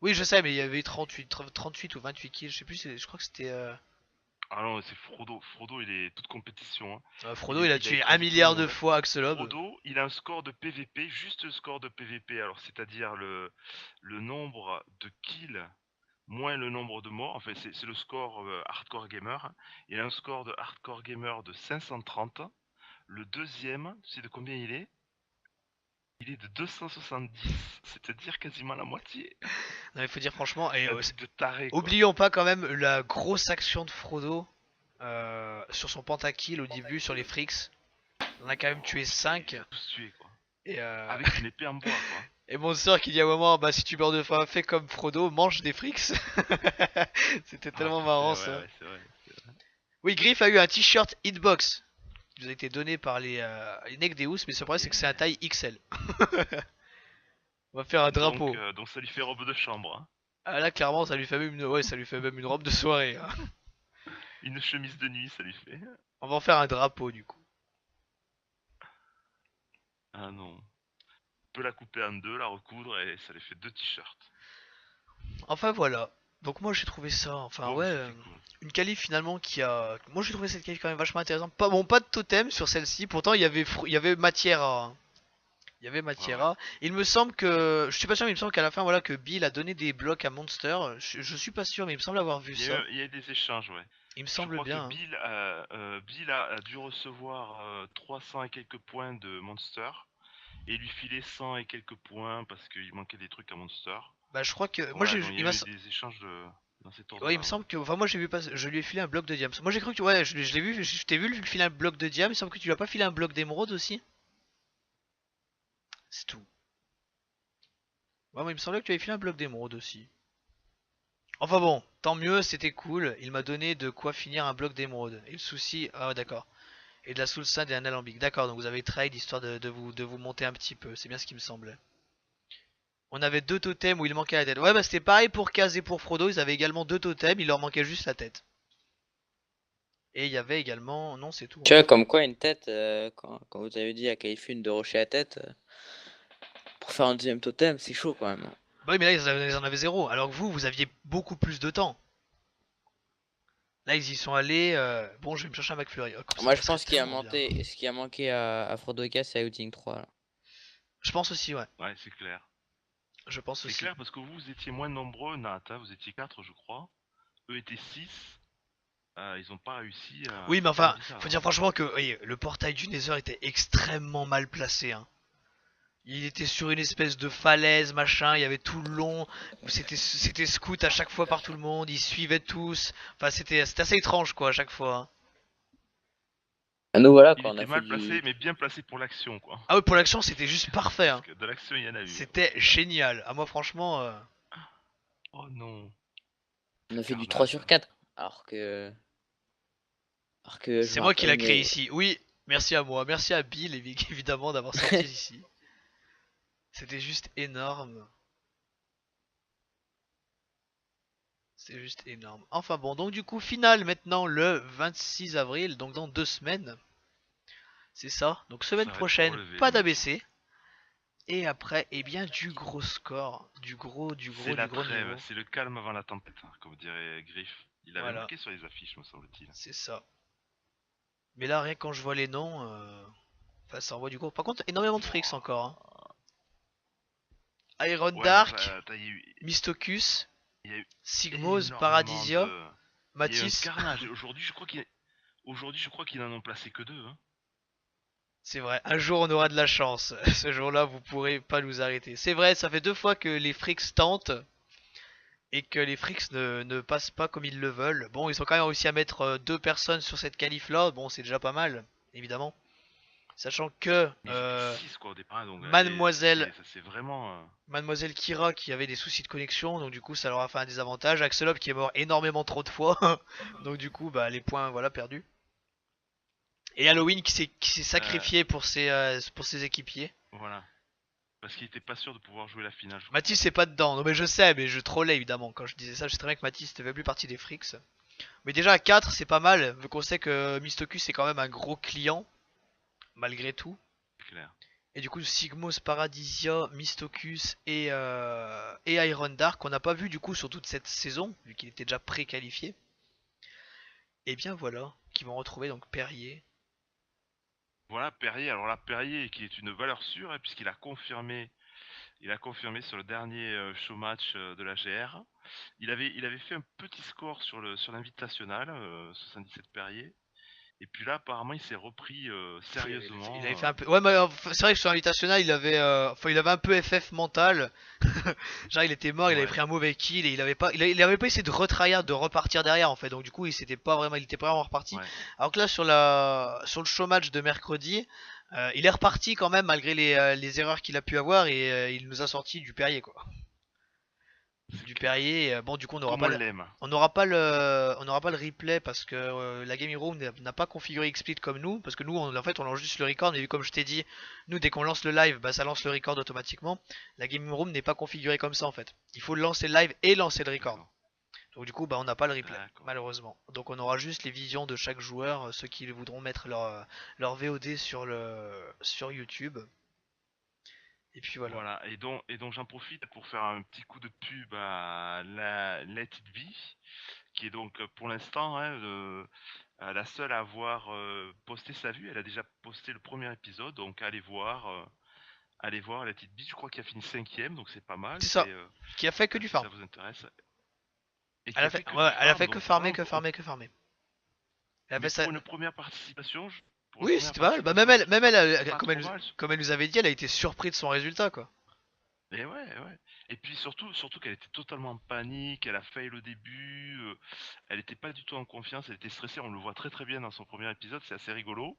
Oui, je sais, mais il y avait 38 ou 28 kills. Je sais plus, je crois que c'était. Ah non, c'est Frodo. Frodo, il est toute compétition, hein. Frodo, il a Il tué 1 écrasé tout le milliard de monde. fois Axelob. Frodo, il a un score de PVP, juste le score de PVP, alors c'est-à-dire le nombre de kills moins le nombre de morts, enfin c'est le score hardcore gamer. Il a un score de hardcore gamer de 530. Le deuxième, tu sais de combien il est? Il est de 270, c'est-à-dire quasiment la moitié. Non, il faut dire franchement, et Un truc de taré, quoi. oublions pas quand même la grosse action de Frodo sur son pentakill au début sur les Fricks. On a quand même tué 5. Il a tous tué, quoi. Et, Avec une épée en bois, quoi. et mon sœur qui dit à un moment, bah si tu meurs de faim, fais comme Frodo, mange des Fricks. C'était Ah, tellement putain, marrant ouais, ça. ouais, c'est vrai. Oui, Griff a eu un t-shirt Hitbox. Il nous a été donné par les Necdeus, mais ce problème c'est que c'est un taille XL. On va faire un drapeau. Donc ça lui fait robe de chambre, hein. Ah là clairement ça lui fait même une robe de soirée, hein. Une chemise de nuit, ça lui fait. On va en faire un drapeau du coup. Ah non. On peut la couper en deux, la recoudre et ça lui fait 2 t-shirts. Enfin voilà. Donc moi j'ai trouvé ça, enfin Bon, ouais, c'était cool. une qualif finalement qui a. Moi j'ai trouvé cette qualif quand même vachement intéressante. Pas bon, pas de totem sur celle-ci. Pourtant il y avait matière à. Hein. Il y avait matière Ouais, ouais. à. Il me semble que, je suis pas sûr, mais il me semble qu'à la fin voilà que Bill a donné des blocs à Monster. Je suis pas sûr, mais il me semble avoir vu ça. Il y a eu des échanges, ouais. Il me Je semble crois bien. que Hein. Bill a dû recevoir 300 et quelques points de Monster et lui filer 100 et quelques points parce qu'il manquait des trucs à Monster. Bah je crois que moi Voilà, j'ai, donc il y il a m'a, eu des échanges dans cet ouais il ordre-là. me Ouais. semble que, enfin moi j'ai vu pas, je lui ai filé un bloc de diams. Moi j'ai cru que ouais, je l'ai vu, je t'ai vu lui filer un bloc de diams. Il me semble que tu lui as pas filé un bloc d'émeraude aussi. C'est tout. Ouais, moi il me semblait que tu avais filé un bloc d'émeraude aussi. Enfin bon, tant mieux, c'était cool. Il m'a donné de quoi finir un bloc d'émeraude. Et le souci, ah d'accord. Et de la soul sand et un alambic. D'accord, donc vous avez trade histoire de vous monter un petit peu. C'est bien ce qui me semblait. On avait deux totems où il manquait la tête. Ouais, bah c'était pareil pour Kaz et pour Frodo. Ils avaient également deux totems, il leur manquait juste la tête. Et il y avait également. Non, c'est tout. Tu vois, comme quoi une tête, quand vous avez dit à Kaifun de rocher à tête, pour faire un deuxième totem, c'est chaud quand même. Bah oui, mais là ils en avaient zéro. Alors que vous aviez beaucoup plus de temps. Là, ils y sont allés. Bon, je vais me chercher un McFlurry. Oh, comme ça, Moi, ça je serait pense qu'il a tellement bien. manqué, ce qui a manqué à Frodo et Cass, c'est Outing 3. Là. Je pense aussi, ouais. Ouais, c'est clair. Je pense C'est aussi. clair parce que vous étiez moins nombreux, Nat, hein, vous étiez 4 je crois. Eux étaient 6. Ils ont pas réussi à... Oui, mais c'est enfin, bizarre, faut hein. dire franchement que oui, le portail du Nether était extrêmement mal placé. Hein. Il était sur une espèce de falaise, machin, il y avait tout le long. C'était scout à chaque fois par tout le monde, ils suivaient tous. Enfin, c'était assez étrange, quoi, à chaque fois. Hein. Nous voilà Il quoi, on était a fait mal placé, du... mais bien placé pour l'action, quoi. Ah ouais, pour l'action, c'était juste parfait. Parce Hein. que de l'action, il y en a eu. C'était génial. Ah, moi, franchement, Oh non, On a quel fait du 3 carnage. sur 4. Alors que... Alors que je c'est me moi qui l'a rappelle, créé mais... ici. Oui, merci à moi. Merci à Bill, évidemment, d'avoir sorti ici. C'était juste énorme. C'est juste énorme. Enfin bon, donc du coup, finale maintenant le 26 avril, donc dans 2 semaines. C'est ça. Donc semaine Ça va être prochaine, relevé, pas les mecs. d'ABC. Et après, eh bien, du gros score. C'est Du la gros trêve, niveau. c'est le calme avant la tempête, hein, comme dirait Griff. Il avait Voilà, marqué sur les affiches, me semble-t-il. c'est ça. Mais là, rien que quand je vois les noms, enfin, ça envoie du gros. Par contre, énormément de frics encore. Hein. Wouah. Iron Ouais, Dark, Mistocus, il y a eu Sigmos, énormément Paradisia, de... Il y a eu un Matisse. carnage. Aujourd'hui, je crois qu'ils n'en ont placé que 2. Hein. C'est vrai, un jour on aura de la chance. Ce jour-là, vous pourrez pas nous arrêter. C'est vrai, ça fait 2 fois que les frics tentent et que les frics ne passent pas comme ils le veulent. Bon, ils ont quand même réussi à mettre 2 personnes sur cette qualif là. Bon, c'est déjà pas mal, évidemment. Sachant que Mais ils étaient 6 quoi au départ, hein, donc Mademoiselle, ça c'est vraiment... Mademoiselle Kira qui avait des soucis de connexion, donc du coup ça leur a fait un désavantage. Axelop qui est mort énormément trop de fois, donc du coup bah les points voilà perdus. Et Halloween qui s'est euh, sacrifié pour ses équipiers. voilà. Parce qu'il était pas sûr de pouvoir jouer la finale, je crois. Mathis c'est pas dedans, non mais je sais, mais je trollais évidemment quand je disais ça, je sais très bien que Mathis ne fait plus partie des frics. Mais déjà à 4 c'est pas mal, vu qu'on sait que Mistocus est quand même un gros client, malgré tout. C'est clair. Et du coup Sigmos, Paradisia, Mistocus et Iron Dark qu'on n'a pas vu du coup sur toute cette saison, vu qu'il était déjà pré-qualifié. Et bien voilà, qui vont retrouver donc Perrier. Voilà, Perrier, alors là, Perrier qui est une valeur sûre, hein, puisqu'il a confirmé sur le dernier show match de la GR. Il avait fait un petit score sur l'invitationnal, 77 Perrier. Et puis là, apparemment, il s'est repris Il sérieusement. avait fait un peu. Ouais, mais c'est vrai que sur l'invitationnel, il avait un peu FF mental. Genre, il était mort, il avait Ouais, pris un mauvais kill et il avait pas essayé de retryhard, de repartir derrière en fait. Donc du coup, il était pas vraiment reparti. ouais. Alors que là, sur le show match de mercredi, il est reparti quand même malgré les erreurs qu'il a pu avoir et il nous a sorti du Perrier quoi. C'est Du clair. Perrier. Bon, du coup, Comme on l'aime. on n'aura pas le replay parce que la Gaming Room n'a pas configuré XSplit comme nous. Parce que nous, en fait, on lance juste le record. Mais comme je t'ai dit, nous, dès qu'on lance le live, bah, ça lance le record automatiquement. La Gaming Room n'est pas configurée comme ça en fait. Il faut lancer le live et lancer le record. D'accord. Donc du coup, bah, on n'a pas le replay, D'accord. malheureusement. Donc on aura juste les visions de chaque joueur, ceux qui voudront mettre leur VOD sur YouTube. Et puis voilà. Voilà, et donc j'en profite pour faire un petit coup de pub à la Let It Be, qui est donc pour l'instant hein, la seule à avoir posté sa vue. Elle a déjà posté le premier épisode, donc allez voir Let It Be. Je crois qu'il a fini 5ème, donc c'est pas mal. C'est ça. Qui a fait que du Si farm. ça vous intéresse. Et Elle qui a a fait fait, que du ouais, elle a farm, fait que donc farmer, voilà. que farmer, que farmer. Elle a Mais fait ça. pour une première participation, Oui, c'était pas mal. Bah, même elle, c'est pas trop mal. comme elle nous avait dit, elle a été surprise de son résultat, quoi. Et ouais. Et puis surtout qu'elle était totalement en panique, elle a fail au début, elle était pas du tout en confiance, elle était stressée, on le voit très très bien dans son premier épisode, c'est assez rigolo.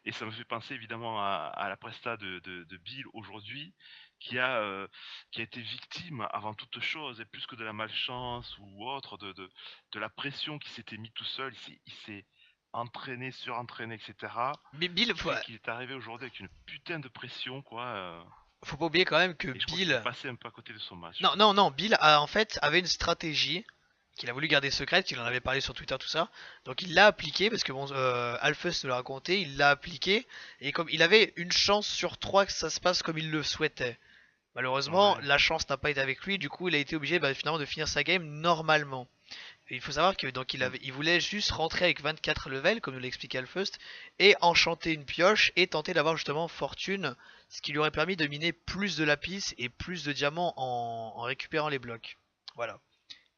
Et ça me fait penser évidemment à la presta de Bill aujourd'hui, qui a, euh, qui a été victime avant toute chose, et plus que de la malchance ou autre, de la pression qui s'était mis tout seul, il s'est entraîné, surentraîné, etc. Mais Bill, Qui fait qu'il est arrivé aujourd'hui avec une putain de pression, quoi. faut pas oublier quand même que Et je crois qu'il est Bill. passé un peu à côté de son match. Non, non, non, Bill a en fait avait une stratégie qu'il a voulu garder secrète, qu'il en avait parlé sur Twitter, tout ça. Donc il l'a appliqué parce que bon, Alphus nous l'a raconté, il l'a appliqué et comme il avait une chance sur 3 que ça se passe comme il le souhaitait. Malheureusement, Ouais, la chance n'a pas été avec lui, du coup il a été obligé finalement de finir sa game normalement. Et il faut savoir que donc mm, il voulait juste rentrer avec 24 levels, comme nous l'expliquait Alphust, et enchanter une pioche et tenter d'avoir justement fortune, ce qui lui aurait permis de miner plus de lapis et plus de diamants en récupérant les blocs. Voilà.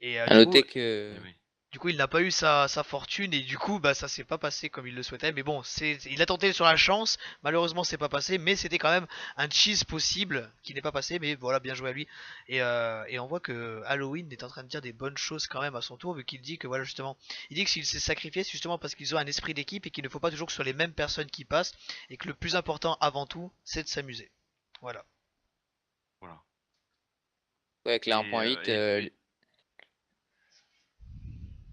Et À noter que... eh oui. Du coup, il n'a pas eu sa fortune et du coup, bah ça s'est pas passé comme il le souhaitait. Mais bon, il a tenté sur la chance. Malheureusement, c'est pas passé, mais c'était quand même un cheese possible qui n'est pas passé. Mais voilà, bien joué à lui. Et on voit que Halloween est en train de dire des bonnes choses quand même à son tour, vu qu'il dit que voilà justement, il dit que s'il s'est sacrifié, c'est justement parce qu'ils ont un esprit d'équipe et qu'il ne faut pas toujours que ce soit les mêmes personnes qui passent et que le plus important avant tout, c'est de s'amuser. Voilà. Voilà. Ouais, avec la Et, 1.8,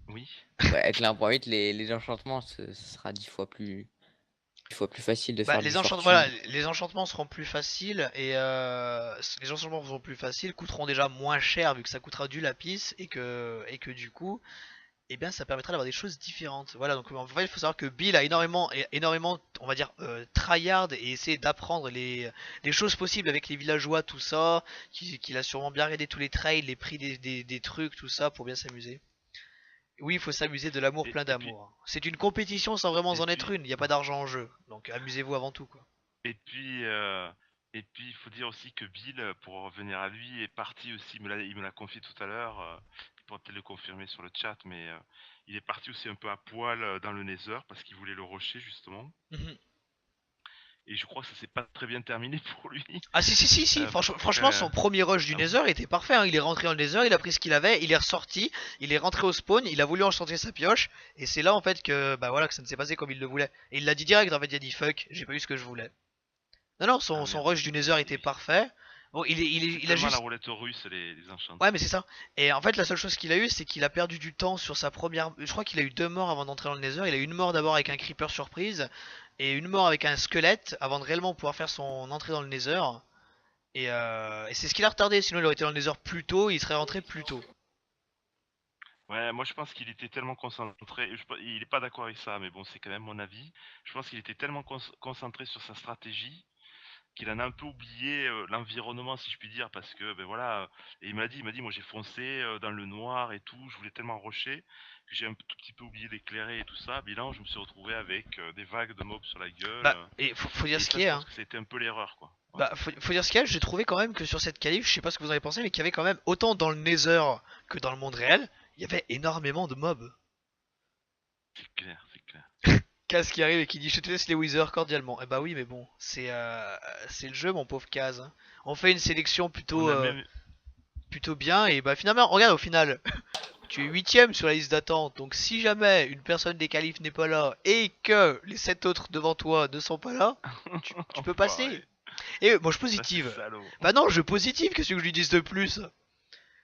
oui. ouais, avec la 1.8, les enchantements, ce sera 10 fois plus facile de Bah, faire du voilà, fortune. les enchantements seront plus faciles et les enchantements seront plus faciles, coûteront déjà moins cher vu que ça coûtera du lapis et que du coup, eh bien, ça permettra d'avoir des choses différentes. Voilà, donc en fait, il faut savoir que Bill a énormément, on va dire, tryhard et essayer d'apprendre les choses possibles avec les villageois, tout ça, qu'il a sûrement bien regardé tous les trails, les prix des trucs, tout ça pour bien s'amuser. Oui, il faut s'amuser de l'amour Et, plein et puis, d'amour. C'est une compétition sans vraiment et en être puis, une, il n'y a pas d'argent en jeu. Donc amusez-vous avant tout, quoi. et puis, euh, et puis, il faut dire aussi que Bill, pour revenir à lui, est parti aussi. Il me l'a confié tout à l'heure. Il pourra peut-être le confirmer sur le chat, mais il est parti aussi un peu à poil dans le Nether parce qu'il voulait le rusher justement. Mhm. Et je crois que ça s'est pas très bien terminé pour lui. Ah si si si si, Parce franchement qu'après, son premier rush du ah bon, Nether était parfait, hein. Il est rentré dans le Nether, il a pris ce qu'il avait, il est ressorti, il est rentré au spawn, il a voulu enchanter sa pioche, et c'est là en fait que bah voilà que ça ne s'est passé comme il le voulait. Et il l'a dit direct en fait, il a dit fuck, j'ai pas eu ce que je voulais. Non non, ah son merde. rush du Nether était parfait. Bon, C'est il a tellement la juste. roulette russe les enchants. Ouais mais c'est ça. Et en fait la seule chose qu'il a eu c'est qu'il a perdu du temps sur sa première. Je crois qu'il a eu deux morts avant d'entrer dans le Nether. Il a eu une mort d'abord avec un creeper surprise et une mort avec un squelette avant de réellement pouvoir faire son entrée dans le Nether. Et c'est ce qui l'a retardé, sinon il aurait été dans le Nether plus tôt, il serait rentré plus tôt. Ouais, moi je pense qu'il était tellement concentré, il est pas d'accord avec ça, mais bon, c'est quand même mon avis. Je pense qu'il était tellement concentré sur sa stratégie qu'il en a un peu oublié l'environnement, si je puis dire, parce que ben voilà, et il m'a dit, moi j'ai foncé dans le noir et tout, je voulais tellement rusher que j'ai un tout petit peu oublié d'éclairer et tout ça. Bilan, je me suis retrouvé avec des vagues de mobs sur la gueule, Bah, et faut dire et ce ça, qui est, je hein. pense que c'était un peu l'erreur, quoi. Ouais. Bah, faut dire ce qu'il y a, j'ai trouvé quand même que sur cette qualif, je sais pas ce que vous en avez pensé, mais qu'il y avait quand même, autant dans le Nether que dans le monde réel, il y avait énormément de mobs. C'est clair, c'est clair. Kaz qui arrive et qui dit je te laisse les Wither cordialement. Eh bah oui, mais bon, c'est le jeu, mon pauvre Kaz, hein. On fait une sélection On a même, plutôt bien, et bah finalement, regarde au final, tu es huitième sur la liste d'attente, donc si jamais une personne des qualifs n'est pas là et que les 7 autres devant toi ne sont pas là, tu peux passer. enfoiré, Et moi je ça c'est positive. salaud. Bah non, je positive, qu'est-ce que je lui dise de plus?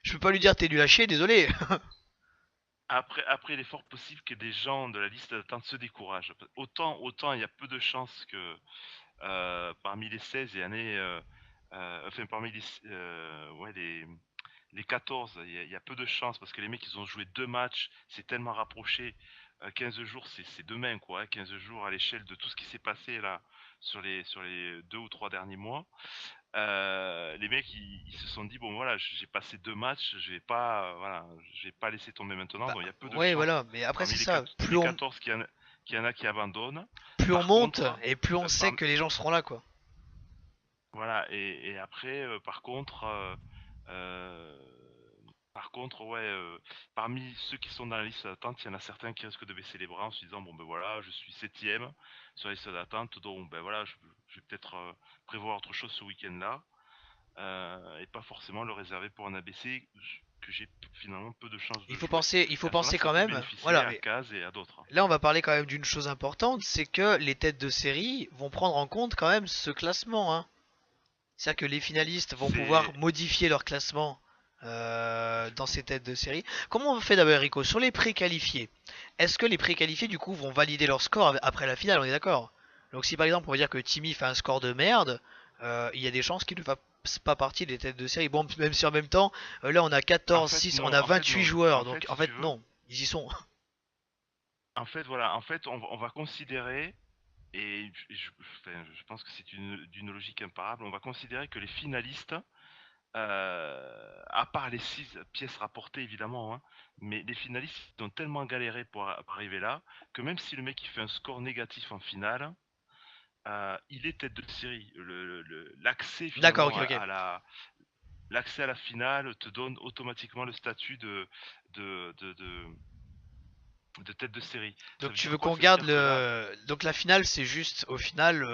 Je peux pas lui dire t'es nul à chier, désolé. Après, il est fort possible que des gens de la liste d'attente se découragent. Autant il y a peu de chances que parmi les 16, il y en ait, enfin parmi ouais, les 14, il y a peu de chances parce que les mecs ils ont joué deux matchs, c'est tellement rapproché. 15 jours, c'est demain quoi, hein, 15 jours à l'échelle de tout ce qui s'est passé là sur les 2 ou 3 derniers mois. Les mecs ils se sont dit bon voilà, j'ai passé deux matchs, je vais pas voilà, je vais pas laisser tomber maintenant. Bah Donc il y a peu de ouais, chances voilà, mais après c'est parmi ça, les 14 qu'il y en a qui abandonnent. plus on Par monte contre, et plus on sait par- que les gens seront là quoi. voilà, et après, euh, par contre, ouais, parmi ceux qui sont dans la liste d'attente, il y en a certains qui risquent de baisser les bras en se disant, bon ben voilà, je suis septième sur la liste d'attente, donc ben voilà, je vais peut-être prévoir autre chose ce week-end-là, et pas forcément le réserver pour un ABC que j'ai finalement peu de chances de jouer. Il Et faut à ce moment-là, penser ça quand peut même, bénéficier voilà, à mais Kaz et à d'autres. là on va parler quand même d'une chose importante, c'est que les têtes de série vont prendre en compte quand même ce classement, hein. C'est-à-dire que les finalistes vont pouvoir C'est... modifier leur classement dans ces têtes de série. Comment on fait d'abord, Rico? Sur les préqualifiés, est-ce que les préqualifiés du coup vont valider leur score après la finale? On est d'accord? Donc si par exemple on va dire que Timmy fait un score de merde, il y a des chances qu'il ne fasse pas partie des têtes de série. Bon, même si en même temps, là on a En 14, fait, 6, on non, a en fait, 28 non. joueurs, En donc fait, en si fait tu veux, non, ils y sont. en fait, voilà, en fait, on va considérer. Et enfin, je pense que c'est d'une logique imparable. On va considérer que les finalistes, à part les 6 pièces rapportées évidemment, hein, mais les finalistes ils ont tellement galéré pour arriver là, que même si le mec il fait un score négatif en finale, il est tête de série. L'accès D'accord, finalement ok, ok. l'accès à la finale te donne automatiquement le statut de, de, de, de tête de série. Ça Donc veut tu dire veux quoi? qu'on Ça veut garde dire que là, le... Donc la finale, c'est juste, au final,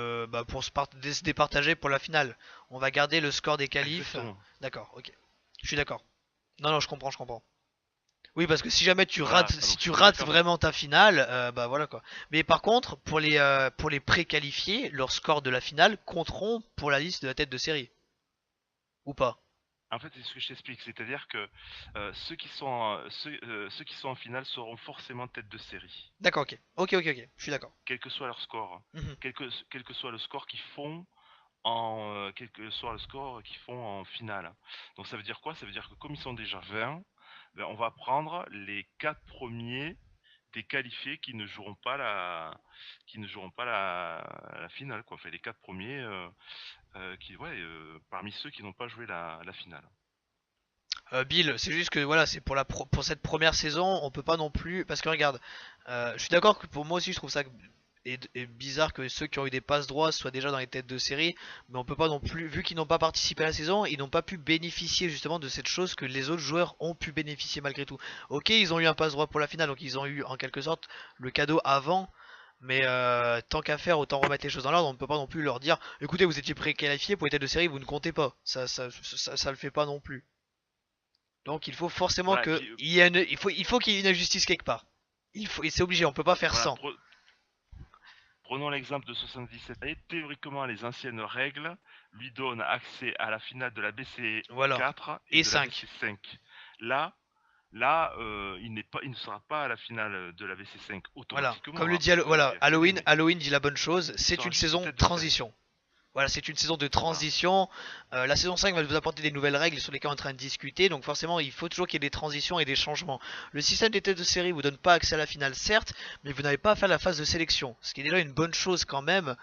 pour se départager pour la finale. On va garder le score des qualifs. exactement. D'accord, ok. Je suis d'accord. Non, non, je comprends, je comprends. Oui, parce que si jamais tu rates, Voilà, si donc tu c'est-à-dire rates qu'en vraiment ta finale, bah voilà quoi. Mais par contre, pour les préqualifiés, leurs scores de la finale compteront pour la liste de la tête de série. Ou pas? en fait, c'est ce que je t'explique, c'est-à-dire que ceux qui sont en finale seront forcément tête de série, D'accord, ok. Ok, ok, ok. Je suis d'accord. quel que soit leur score, hein. Mhm. Quel que soit le score qu'ils font quel que soit le score qu'ils font en finale. Donc ça veut dire quoi? Ça veut dire que comme ils sont déjà 20, ben, on va prendre les 4 premiers des qualifiés qui ne joueront pas la finale, quoi. Enfin, les 4 premiers parmi ceux qui n'ont pas joué la finale. Bill, c'est juste que voilà, c'est pour pour cette première saison, on peut pas non plus parce que regarde, je suis d'accord que pour moi aussi je trouve ça est bizarre que ceux qui ont eu des passes droits soient déjà dans les têtes de série, mais on peut pas non plus, vu qu'ils n'ont pas participé à la saison, ils n'ont pas pu bénéficier justement de cette chose que les autres joueurs ont pu bénéficier malgré tout. Ok, ils ont eu un passe droit pour la finale, donc ils ont eu en quelque sorte le cadeau avant. Mais tant qu'à faire, autant remettre les choses dans l'ordre. On ne peut pas non plus leur dire, écoutez, vous étiez préqualifié pour les têtes de série, vous ne comptez pas. Ça le fait pas non plus. Donc il faut forcément Voilà, et que puis il y ait il faut qu'il y ait une injustice quelque part. Il faut et c'est obligé, on peut pas faire voilà, sans. prenons l'exemple de 77 années. Théoriquement, les anciennes règles lui donnent accès à la finale de la Voilà. BC4 et Et de la 5. BC5. Là, Là, il ne sera pas à la finale de la VC5 Voilà. automatiquement, Comme le hein, dit parce qu'il Voilà, y a que des Halloween, mecs. Halloween dit la bonne chose, Il c'est sera une juste saison tête de série. transition. Voilà, c'est une saison de Voilà. transition. La saison 5 va vous apporter des nouvelles règles sur lesquelles on est en train de discuter. Donc forcément, il faut toujours qu'il y ait des transitions et des changements. Le système des têtes de série vous donne pas accès à la finale, certes, mais vous n'avez pas à faire la phase de sélection. Ce qui est déjà une bonne chose quand même.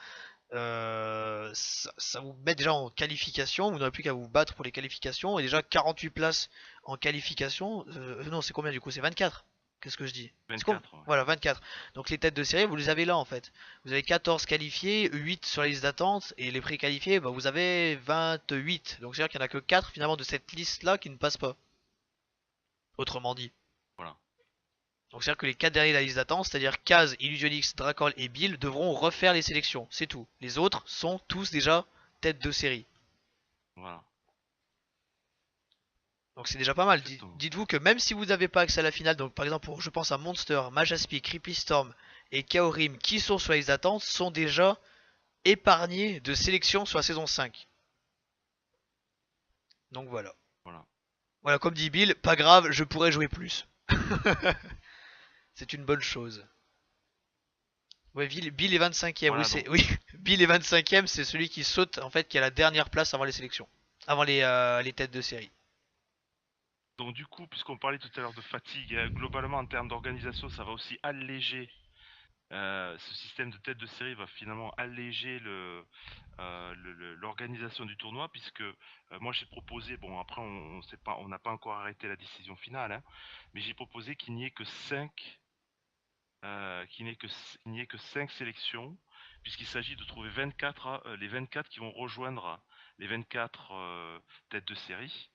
Ça vous met déjà en qualification, vous n'aurez plus qu'à vous battre pour les qualifications, et déjà 48 places en qualification, non c'est combien du coup? C'est 24. Qu'est-ce que je dis? C'est con. 24, ouais. Voilà, 24. Donc les têtes de série, vous les avez là en fait. Vous avez 14 qualifiés, 8 sur la liste d'attente, et les pré-qualifiés, bah, vous avez 28. Donc c'est-à-dire qu'il n'y en a que 4 finalement de cette liste là qui ne passent pas. Autrement dit. Voilà. Donc c'est-à-dire que les 4 derniers de la liste d'attente, c'est-à-dire Kaz, Illusionix, Dracol et Bill, devront refaire les sélections. C'est tout. Les autres sont tous déjà têtes de série. Voilà. Donc c'est déjà pas mal. Exactement. Dites-vous que même si vous n'avez pas accès à la finale, donc par exemple je pense à Monster, Majaspie, Creepy Storm et Kaorim qui sont sur la liste d'attente, sont déjà épargnés de sélection sur la saison 5. Donc voilà. Voilà. Voilà, comme dit Bill, pas grave, je pourrais jouer plus. C'est une bonne chose. Ouais, Bill est 25ème, oui, Voilà, donc, oui, Bill est 25ème, c'est celui qui saute, en fait, qui a la dernière place avant les sélections. Avant les têtes de série. donc du coup, puisqu'on parlait tout à l'heure de fatigue, globalement en termes d'organisation, ça va aussi alléger. Ce système de tête de série va finalement alléger l'organisation du tournoi, puisque moi j'ai proposé, bon après on n'a pas encore arrêté la décision finale, hein, mais j'ai proposé qu'il n'y ait que 5 il n'y ait que 5 sélections, puisqu'il s'agit de trouver 24, les 24 qui vont rejoindre les 24 têtes de série.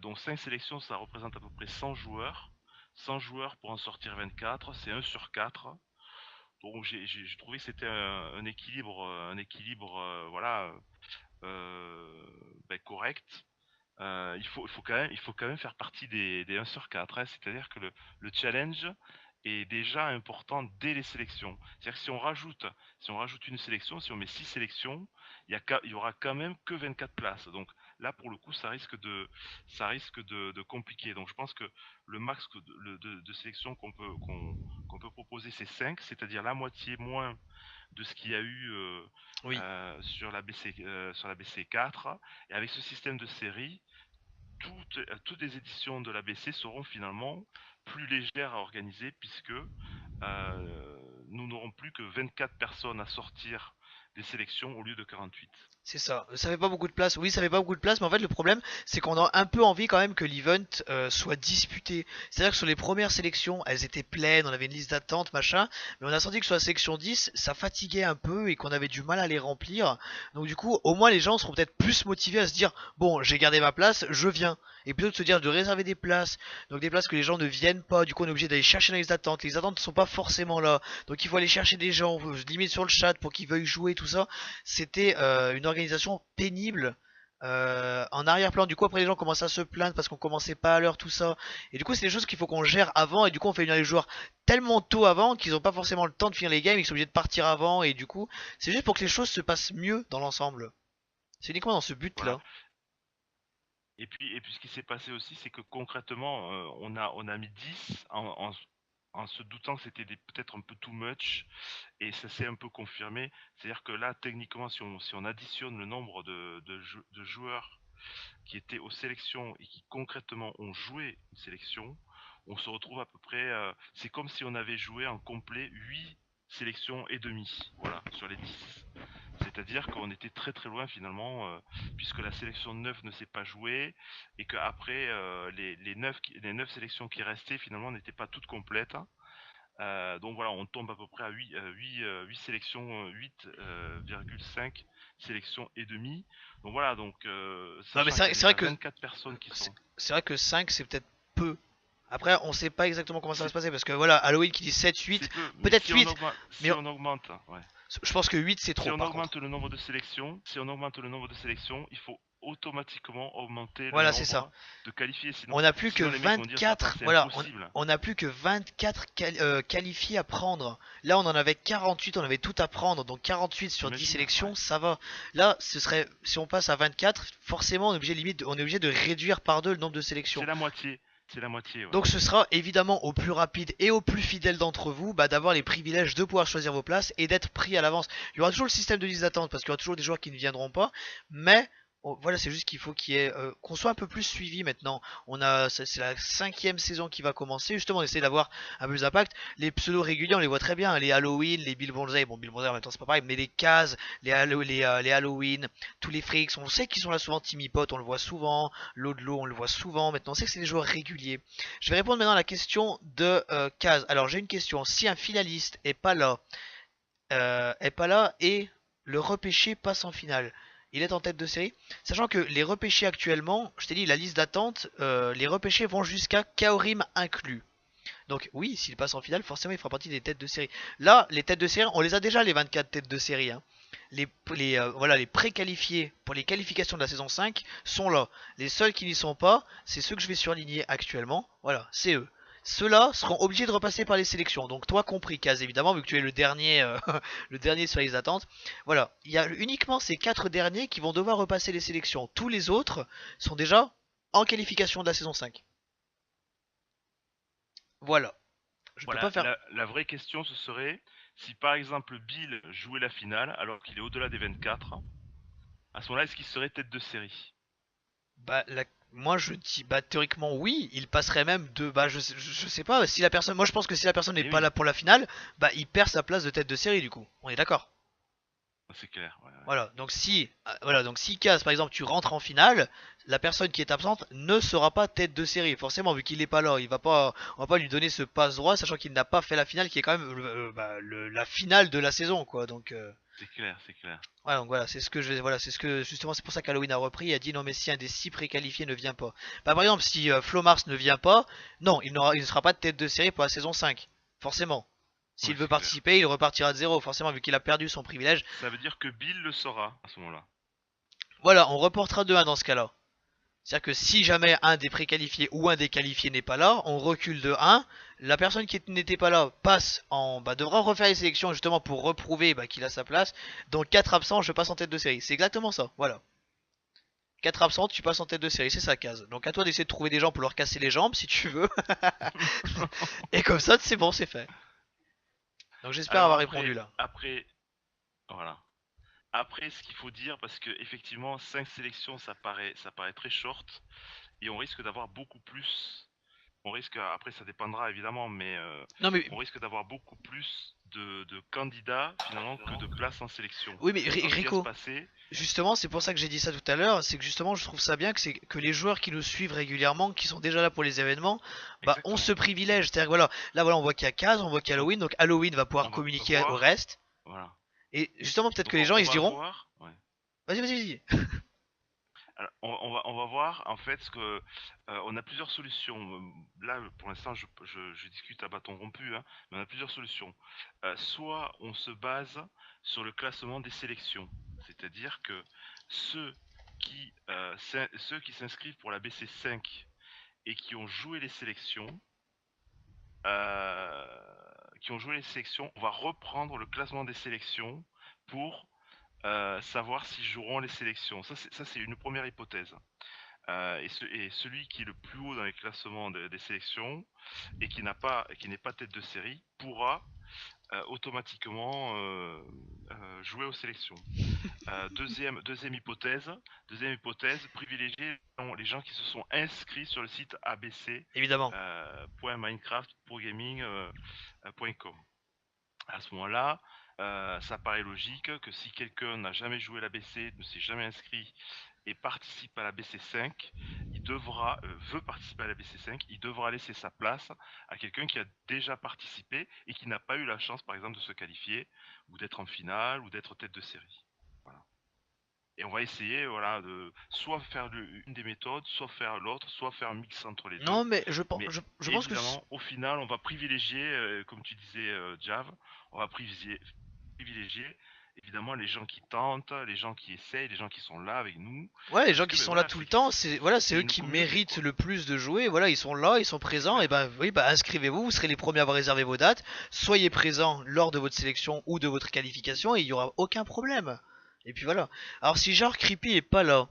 Donc 5 sélections, ça représente à peu près 100 joueurs. 100 joueurs pour en sortir 24, c'est 1 sur 4. Donc j'ai trouvé que c'était un équilibre voilà, correct. Il faut quand même faire partie des 1 sur 4, hein. C'est-à-dire que le challenge est déjà important dès les sélections. C'est-à-dire que si on rajoute une sélection, si on met 6 sélections, il y aura quand même que 24 places. Donc là, pour le coup, ça risque de compliquer. Donc je pense que le max de sélections qu'on peut proposer, c'est 5, c'est-à-dire la moitié moins de ce qu'il y a eu Oui. sur la BC4. Et avec ce système de série, toutes les éditions de l'ABC seront finalement plus légères à organiser, puisque nous n'aurons plus que 24 personnes à sortir des sélections au lieu de 48. C'est ça, ça fait pas beaucoup de place. Oui, ça fait pas beaucoup de place, mais en fait, le problème, c'est qu'on a un peu envie quand même que l'event soit disputé. C'est-à-dire que sur les premières sélections, elles étaient pleines, on avait une liste d'attente, machin, mais on a senti que sur la sélection 10, ça fatiguait un peu et qu'on avait du mal à les remplir. Donc, du coup, au moins, les gens seront peut-être plus motivés à se dire, bon, j'ai gardé ma place, je viens. Et plutôt que de se dire de réserver des places, donc des places que les gens ne viennent pas, du coup, on est obligé d'aller chercher dans les attentes. Les attentes ne sont pas forcément là, donc il faut aller chercher des gens, limite sur le chat pour qu'ils veuillent jouer, tout ça. C'était une organisation pénible en arrière-plan. Du coup, après, les gens commencent à se plaindre parce qu'on commençait pas à l'heure, tout ça. Et du coup, c'est des choses qu'il faut qu'on gère avant. Et du coup, on fait venir les joueurs tellement tôt avant qu'ils ont pas forcément le temps de finir les games. Ils sont obligés de partir avant. Et du coup, c'est juste pour que les choses se passent mieux dans l'ensemble. C'est uniquement dans ce Voilà. but-là. Et puis ce qui s'est passé aussi, c'est que concrètement, on a mis 10 en se doutant que c'était peut-être un peu too much, et ça s'est un peu confirmé. C'est-à-dire que là, techniquement, si on additionne le nombre de joueurs qui étaient aux sélections et qui concrètement ont joué une sélection, on se retrouve à peu près. C'est comme si on avait joué en complet 8 sélections et demie, voilà, sur les 10. C'est-à-dire qu'on était très très loin finalement, puisque la sélection 9 ne s'est pas jouée, et qu'après les 9 sélections qui restaient finalement n'étaient pas toutes complètes, hein. Donc voilà, on tombe à peu près à 8 sélections, 8,5 sélections et demie. Donc voilà, donc Non, mais sachant qu'il y a c'est vrai déjà que 24 personnes qui c'est sont. c'est vrai que 5 c'est peut-être peu. Après, on sait pas exactement comment ça va se passer parce que voilà, Halloween qui dit 7, 8, C'est peu, mais peut-être si on 8, augmente, mais si on augmente, ouais. je pense que 8 c'est Si trop on par contre. augmente le nombre de sélections, si on augmente le nombre de sélections, il faut automatiquement augmenter le Voilà, c'est ça. nombre de qualifiés. Sinon, On n'a plus que sinon les mecs vont dire attends, 24, c'est voilà, impossible. on n'a plus que 24 qualifiés à prendre. Là, on en avait 48, on avait tout à prendre, donc 48 sur 10 T'imagines? Ouais. sélections, ça va. Là, ce serait, si on passe à 24, forcément, on est obligé limite, on est obligé de réduire par deux le nombre de sélections. C'est la moitié. C'est la moitié, ouais. Donc ce sera évidemment au plus rapide et au plus fidèle d'entre vous d'avoir les privilèges de pouvoir choisir vos places et d'être pris à l'avance. Il y aura toujours le système de liste d'attente parce qu'il y aura toujours des joueurs qui ne viendront pas, mais voilà, c'est juste qu'il faut qu'on soit un peu plus suivi maintenant. C'est la 5e saison qui va commencer. Justement, on essaie d'avoir un peu plus d'impact. Les pseudos réguliers, on les voit très bien. Les Halloween, les Bill Bonzai. Bon, Bill Bonzai en même temps, c'est pas pareil, mais les cases, les Halloween, tous les freaks. On sait qu'ils sont là souvent. Timmy Pot, on le voit souvent. Lodlo, on le voit souvent. Maintenant, on sait que c'est des joueurs réguliers. Je vais répondre maintenant à la question de Kaz. Alors, j'ai une question. Si un finaliste est pas là et le repêché passe en finale, il est en tête de série. Sachant que les repêchés actuellement, je t'ai dit la liste d'attente, les repêchés vont jusqu'à Kaorim inclus. Donc oui, s'il passe en finale, forcément il fera partie des têtes de série. Là, les têtes de série, on les a déjà les 24 têtes de série, hein. Voilà, les pré-qualifiés pour les qualifications de la saison 5 sont là. Les seuls qui n'y sont pas, c'est ceux que je vais surligner actuellement. Voilà, c'est eux. Ceux-là seront obligés de repasser par les sélections. Donc toi compris, Kaz, évidemment, vu que tu es le dernier, le dernier sur les attentes. Voilà, il y a uniquement ces 4 derniers qui vont devoir repasser les sélections. Tous les autres sont déjà en qualification de la saison 5. Voilà. Je peux Voilà, pas faire. la vraie question ce serait si par exemple Bill jouait la finale alors qu'il est au-delà des 24, à ce moment-là, est-ce qu'il serait tête de série? Bah, moi je dis, bah théoriquement oui, il passerait même de, bah je sais pas, si la personne, moi je pense que si la personne n'est Eh pas oui, là pour la finale, bah il perd sa place de tête de série du coup, on est d'accord. c'est clair. Ouais, ouais. Voilà, donc si Kaz par exemple tu rentres en finale, la personne qui est absente ne sera pas tête de série, forcément vu qu'il n'est pas là, on va pas lui donner ce passe droit sachant qu'il n'a pas fait la finale qui est quand même la finale de la saison quoi, donc. C'est clair, c'est clair. Ouais, donc voilà, c'est justement c'est pour ça qu'Halloween a repris, il a dit non mais si un des 6 préqualifiés ne vient pas. Bah par exemple si Flomars ne vient pas, non, il ne sera pas de tête de série pour la saison 5, forcément. Ouais, S'il veut c'est clair. participer, il repartira de zéro, forcément vu qu'il a perdu son privilège. Ça veut dire que Bill le saura à ce moment-là. Voilà, on reportera de 1 dans ce cas-là. C'est-à-dire que si jamais un des préqualifiés ou un des qualifiés n'est pas là, on recule de 1. La personne qui n'était pas là devra refaire les sélections justement pour reprouver qu'il a sa place. Donc 4 absents, je passe en tête de série. C'est exactement ça, voilà. 4 absents, tu passes en tête de série, c'est sa case. Donc à toi d'essayer de trouver des gens pour leur casser les jambes si tu veux. Et comme ça, c'est bon, c'est fait. Donc j'espère Alors avoir après, répondu là. après, voilà. Après, ce qu'il faut dire, parce que effectivement, 5 sélections, ça paraît très short, et on risque d'avoir beaucoup plus. Après, ça dépendra évidemment, mais Non mais on risque d'avoir beaucoup plus de candidats finalement que de places en sélection. Oui, mais Alors, ce qui va se Rico, passer, justement, c'est pour ça que j'ai dit ça tout à l'heure, c'est que justement, je trouve ça bien que les joueurs qui nous suivent régulièrement, qui sont déjà là pour les événements, bah, on exactement. se privilège. C'est-à-dire que voilà, là, voilà, on voit qu'il y a Kaz, on voit qu'il y a Donc, Halloween, donc Halloween va pouvoir on va communiquer au voir, reste. voilà. Et justement, peut-être que Donc, les gens, on ils se va diront, voir, ouais. vas-y, vas-y, vas-y. Alors, on va voir en fait ce que on a plusieurs solutions. Là, pour l'instant, je discute à bâton rompu, hein, mais on a plusieurs solutions. Soit on se base sur le classement des sélections, c'est-à-dire que ceux ceux qui s'inscrivent pour la BC5 et euh, qui ont joué les sélections, on va reprendre le classement des sélections pour savoir s'ils joueront les sélections. Ça, c'est une première hypothèse. Et celui qui est le plus haut dans les classements des sélections et qui n'est pas tête de série pourra automatiquement jouer aux sélections. Deuxième hypothèse, privilégier les gens qui se sont inscrits sur le site Évidemment. abc.minecraftprogaming.com. À ce moment-là, ça paraît logique que si quelqu'un n'a jamais joué l'ABC, ne s'est jamais inscrit et participe à la BC5, veut participer à la BC5, il devra laisser sa place à quelqu'un qui a déjà participé et qui n'a pas eu la chance, par exemple, de se qualifier ou d'être en finale ou d'être tête de série. Voilà. Et on va essayer, voilà, de soit faire une des méthodes, soit faire l'autre, soit faire un mix entre les deux. Non, mais Mais je pense que évidemment, au final, on va privilégier, comme tu disais, Jav, on va privilégier évidemment les gens qui tentent, les gens qui essayent, les gens qui sont là avec nous, ouais, les gens parce qui que ben sont là voilà, tout le temps, c'est voilà, c'est c'est eux une qui communauté méritent quoi. le plus de jouer. Voilà, ils sont là, ils sont C'est présents. Et clair. bah oui, bah inscrivez-vous, vous serez les premiers à avoir réservé vos dates. Soyez présents lors de votre sélection ou de votre qualification et il y aura aucun problème. Et puis voilà. Alors si genre Creepy est pas là,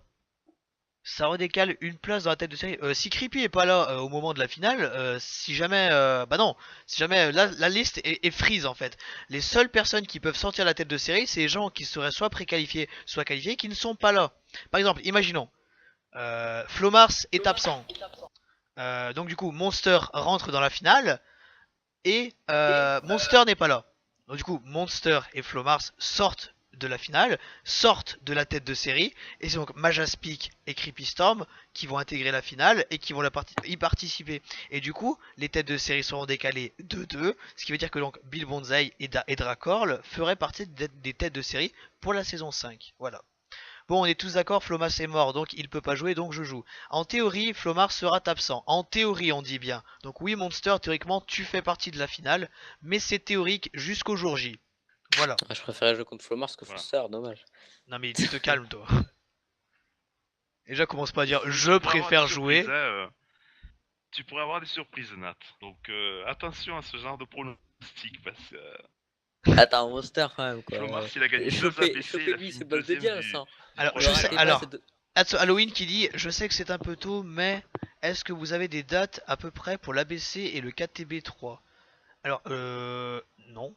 ça redécale une place dans la tête de série. Si Creepy est pas là au moment de la finale, si jamais, bah non, si jamais la liste est freeze en fait. Les seules personnes qui peuvent sortir la tête de série, c'est les gens qui seraient soit préqualifiés, soit qualifiés, qui ne sont pas là. Par exemple, imaginons, Flomars est absent. Donc du coup, Monster rentre dans la finale et Monster n'est pas là. Donc du coup, Monster et Flomars sortent de la finale, sortent de la tête de série, et c'est donc Majaspic et Creepy Storm qui vont intégrer la finale et qui vont y participer. Et du coup, les têtes de série seront décalées de 2, ce qui veut dire que donc Bill Bonzai et Dracorl feraient partie des têtes de série pour la saison 5. Voilà. Bon, on est tous d'accord, Flomas est mort, donc il peut pas jouer, donc je joue. En théorie, Flomar sera absent. En théorie, on dit bien. Donc oui, Monster, théoriquement, tu fais partie de la finale, mais c'est théorique jusqu'au jour J. Voilà. Ah, je préférais jouer contre Flomars que Voilà. Foster, dommage. Non mais tu te calmes, toi. Déjà, commence pas à dire Tu je pourrais avoir des préfère surprises, jouer. hein, tu pourrais avoir des surprises, Nat. Donc attention à ce genre de pronostic parce que Attends, Monster quand même, quoi. Flomars, il a gagné 2 ABC, il Choper a lui, fini c'est balle de deuxième diable, ça. du Alors, Le je premier sais. ratez pas, round. c'est Alors, de... Halloween qui dit je sais que c'est un peu tôt, mais est-ce que vous avez des dates à peu près pour l'ABC et le KTB3? Alors, non.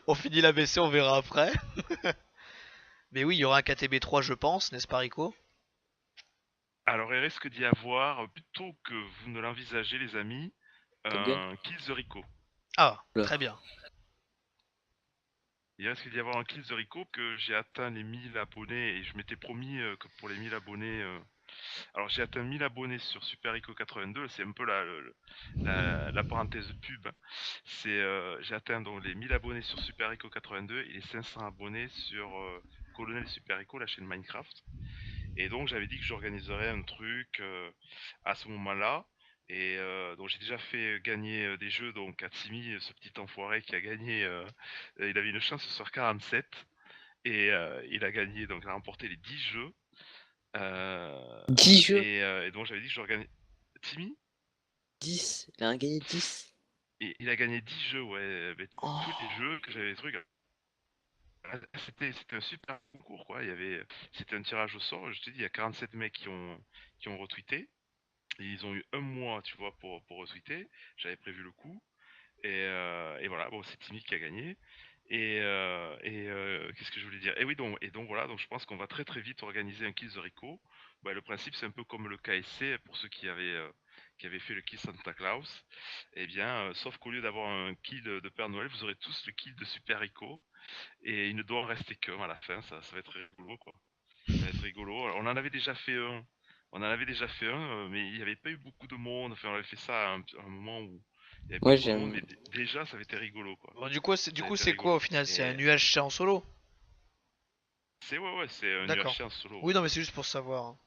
On finit l'ABC, on verra après. Mais oui, il y aura un KTB3, je pense, n'est-ce pas, Rico? Alors il risque d'y avoir, plutôt que vous ne l'envisagez les amis, Top Gun. un Kills the Rico. Ah, Là. très bien. Il risque d'y avoir un Kills the Rico que j'ai atteint les 1000 abonnés et je m'étais promis que pour les 1000 abonnés... Alors j'ai atteint 1000 abonnés sur Super Rico 82, c'est un peu la parenthèse pub. J'ai atteint donc les 1000 abonnés sur Super Rico 82 et les 500 abonnés sur Colonel Super Rico, la chaîne Minecraft. Et donc j'avais dit que j'organiserais un truc à ce moment-là. Et donc j'ai déjà fait gagner des jeux donc à Timmy, ce petit enfoiré qui a gagné. Il avait une chance sur 47 et il a gagné, donc il a remporté les 10 jeux. 10 jeux. Et donc j'avais dit que j'organisais. Timmy 10. Il a gagné 10. et il a gagné 10 jeux, ouais. Mais Oh. tous les jeux que j'avais des trucs. C'était un super concours quoi. C'était un tirage au sort. Je te dis, il y a 47 mecs qui ont retweeté. Et ils ont eu un mois, tu vois, pour retweeter. J'avais prévu le coup. Et voilà, bon, c'est Timmy qui a gagné. Qu'est-ce que je voulais dire? Et donc voilà, donc je pense qu'on va très très vite organiser un Kills the Rico. Bah, le principe, c'est un peu comme le KSC pour ceux qui avait fait le kill Santa Claus. Et bien, sauf qu'au lieu d'avoir un kill de Père Noël, vous aurez tous le kill de Super Rico. Et il ne doit en rester qu'un à la fin, ça va être rigolo quoi. Ça va être rigolo. Alors, on en avait déjà fait un. On en avait déjà fait un, mais il n'y avait pas eu beaucoup de monde. Enfin, on avait fait ça à un moment où il n'y avait pas Moi trop de monde, j'aime. mais déjà ça avait été rigolo quoi. Bon, du Ça avait coup été c'est quoi au rigolo. final? C'est un Et UHC en solo? c'est ouais, c'est un D'accord. UHC en solo. Oui, Ouais. non, mais c'est juste pour savoir, hein.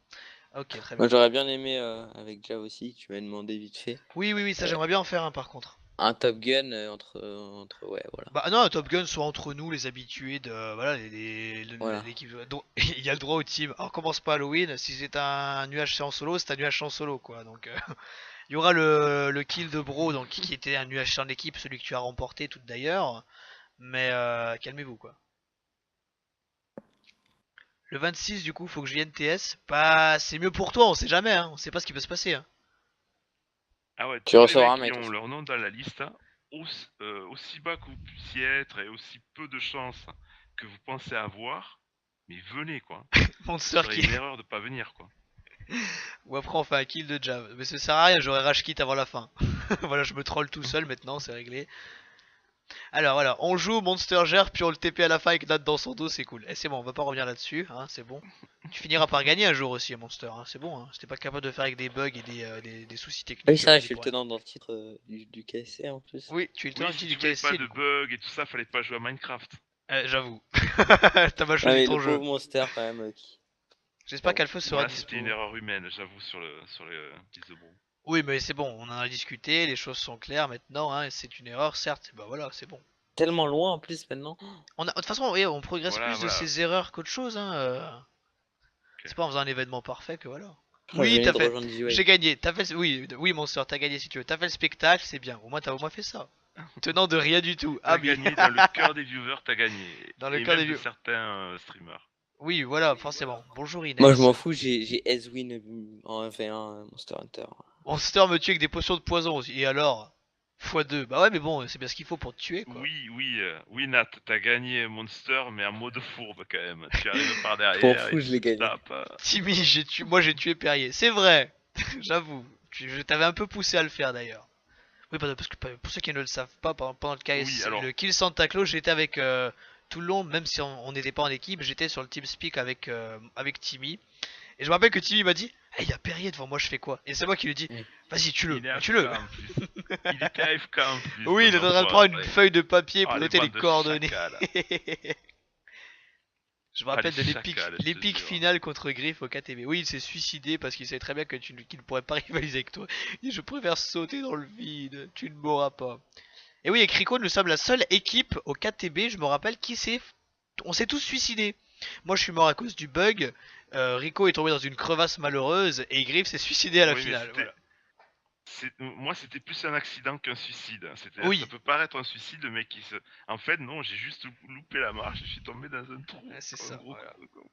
Ok, très Moi bien. j'aurais bien aimé avec Jav aussi, tu m'as demandé vite fait. Oui, oui, oui, ça euh, j'aimerais bien en faire un par contre. un Top Gun ouais, voilà. Bah non, un Top Gun soit entre nous, les habitués de voilà Voilà. l'équipe. Donc il y a le droit au team. Alors commence pas Halloween, si c'est un UHC en solo, c'est un UHC en solo quoi. Donc il y aura le kill de Bro, donc qui était un UHC en équipe, celui que tu as remporté tout d'ailleurs. Mais calmez-vous quoi. Le 26 du coup, faut que je vienne TS. Bah c'est mieux pour toi, on sait jamais, hein. On sait pas ce qui peut se passer, hein. Ah ouais, Tu tous les recevras mecs un qui mec ont aussi. leur nom dans la liste, hein, aussi bas que vous puissiez être et aussi peu de chances que vous pensez avoir, mais venez quoi. Ce Monster serait qui. une erreur de pas venir quoi. Ou après on fait un kill de Jab. Mais ça sert à rien, j'aurai rage quit avant la fin. Voilà, je me troll tout seul maintenant, c'est réglé. Alors voilà, on joue Monster Gère, puis on le TP à la fin avec Nat dans son dos, c'est cool. Et c'est bon, on va pas revenir là-dessus, hein, c'est bon. Tu finiras par gagner un jour aussi, Monster, hein, c'est bon. Hein. Si t'es pas capable de faire avec des bugs et des soucis Oui, techniques, ça, je vas-y suis le pour rien. tenant dans le titre du KSC en plus. Oui, tu es le Oui, tenant si du tu voulais pas KSC de du coup. bugs et tout ça, fallait pas jouer à Minecraft. J'avoue. T'as mal Ah choisi mais ton le jeu. pauvre Monster quand même J'espère bon. qu'Alpha Bon sera là, c'était une dispo. erreur humaine, j'avoue, sur le Isebro. Oui, mais c'est bon, on en a discuté, les choses sont claires maintenant, hein, c'est une erreur, certes, bah voilà, c'est bon. Tellement loin en plus maintenant. De toute façon, oui, on progresse Voilà, plus de voilà. ces erreurs qu'autre chose, hein. Ok. C'est pas en faisant un événement parfait que voilà. Oh, je Oui, venais t'as de fait. rejoindre J'ai Z-Wave. gagné. T'as fait. Oui, oui, mon soeur, t'as gagné si tu veux. T'as fait le spectacle, c'est bien. T'as au moins fait ça. Tenant de rien du tout. Ah T'as oui. gagné dans le cœur des viewers, t'as gagné. Dans le Et cœur des même de vieux. certains streamers. Oui, voilà, forcément. Bonjour Moi je Inès. m'en fous, j'ai S-Win en 1v1 Monster Hunter. Monster me tue avec des potions de poison aussi. Et alors x2. Bah ouais, mais bon, c'est bien ce qu'il faut pour te tuer, quoi. Oui, Nat, t'as gagné Monster, mais en mode fourbe quand même. Tu arrives par Je m'en derrière et fous, je tu l'ai te gagné. tapes. Timmy, moi j'ai tué Perrier. C'est vrai. J'avoue. Je t'avais un peu poussé à le faire d'ailleurs. Oui, parce que pour ceux qui ne le savent pas, pendant Oui, le alors, Kill Santa Claus, j'étais avec tout le long, même si on n'était pas en équipe, j'étais sur le TeamSpeak avec Timmy. Et je me rappelle que Timmy m'a dit, hey, il y a Perrier devant moi, je fais quoi? Et c'est moi qui lui dis, Oui. vas-y, tue-le, il est bah, AFK tue-le. en plus. Il était AFK en plus, Oui, il est en devant train de toi. prendre une feuille de papier Oh, pour les noter les bandes de coordonnées. chacals. Je me Ah, les rappelle de chacals, je te l'épique jure. finale contre Griff au KTB. Oui, il s'est suicidé parce qu'il savait très bien qu'il ne pourrait pas rivaliser avec toi. Il dit, je préfère sauter dans le vide, tu ne mourras pas. Et oui, avec Rico, nous sommes la seule équipe au KTB, je me rappelle, on s'est tous suicidés. Moi, je suis mort à cause du bug. Rico est tombé dans une crevasse malheureuse et Griff s'est suicidé à la Oui, mais finale. Voilà. moi, c'était plus un accident qu'un suicide. C'est-à-dire, ça Oui, peut paraître un suicide, le mec qui se. En fait, non, j'ai juste loupé la marche. Je suis tombé dans un trou, c'est un ça. gros Voilà. trou.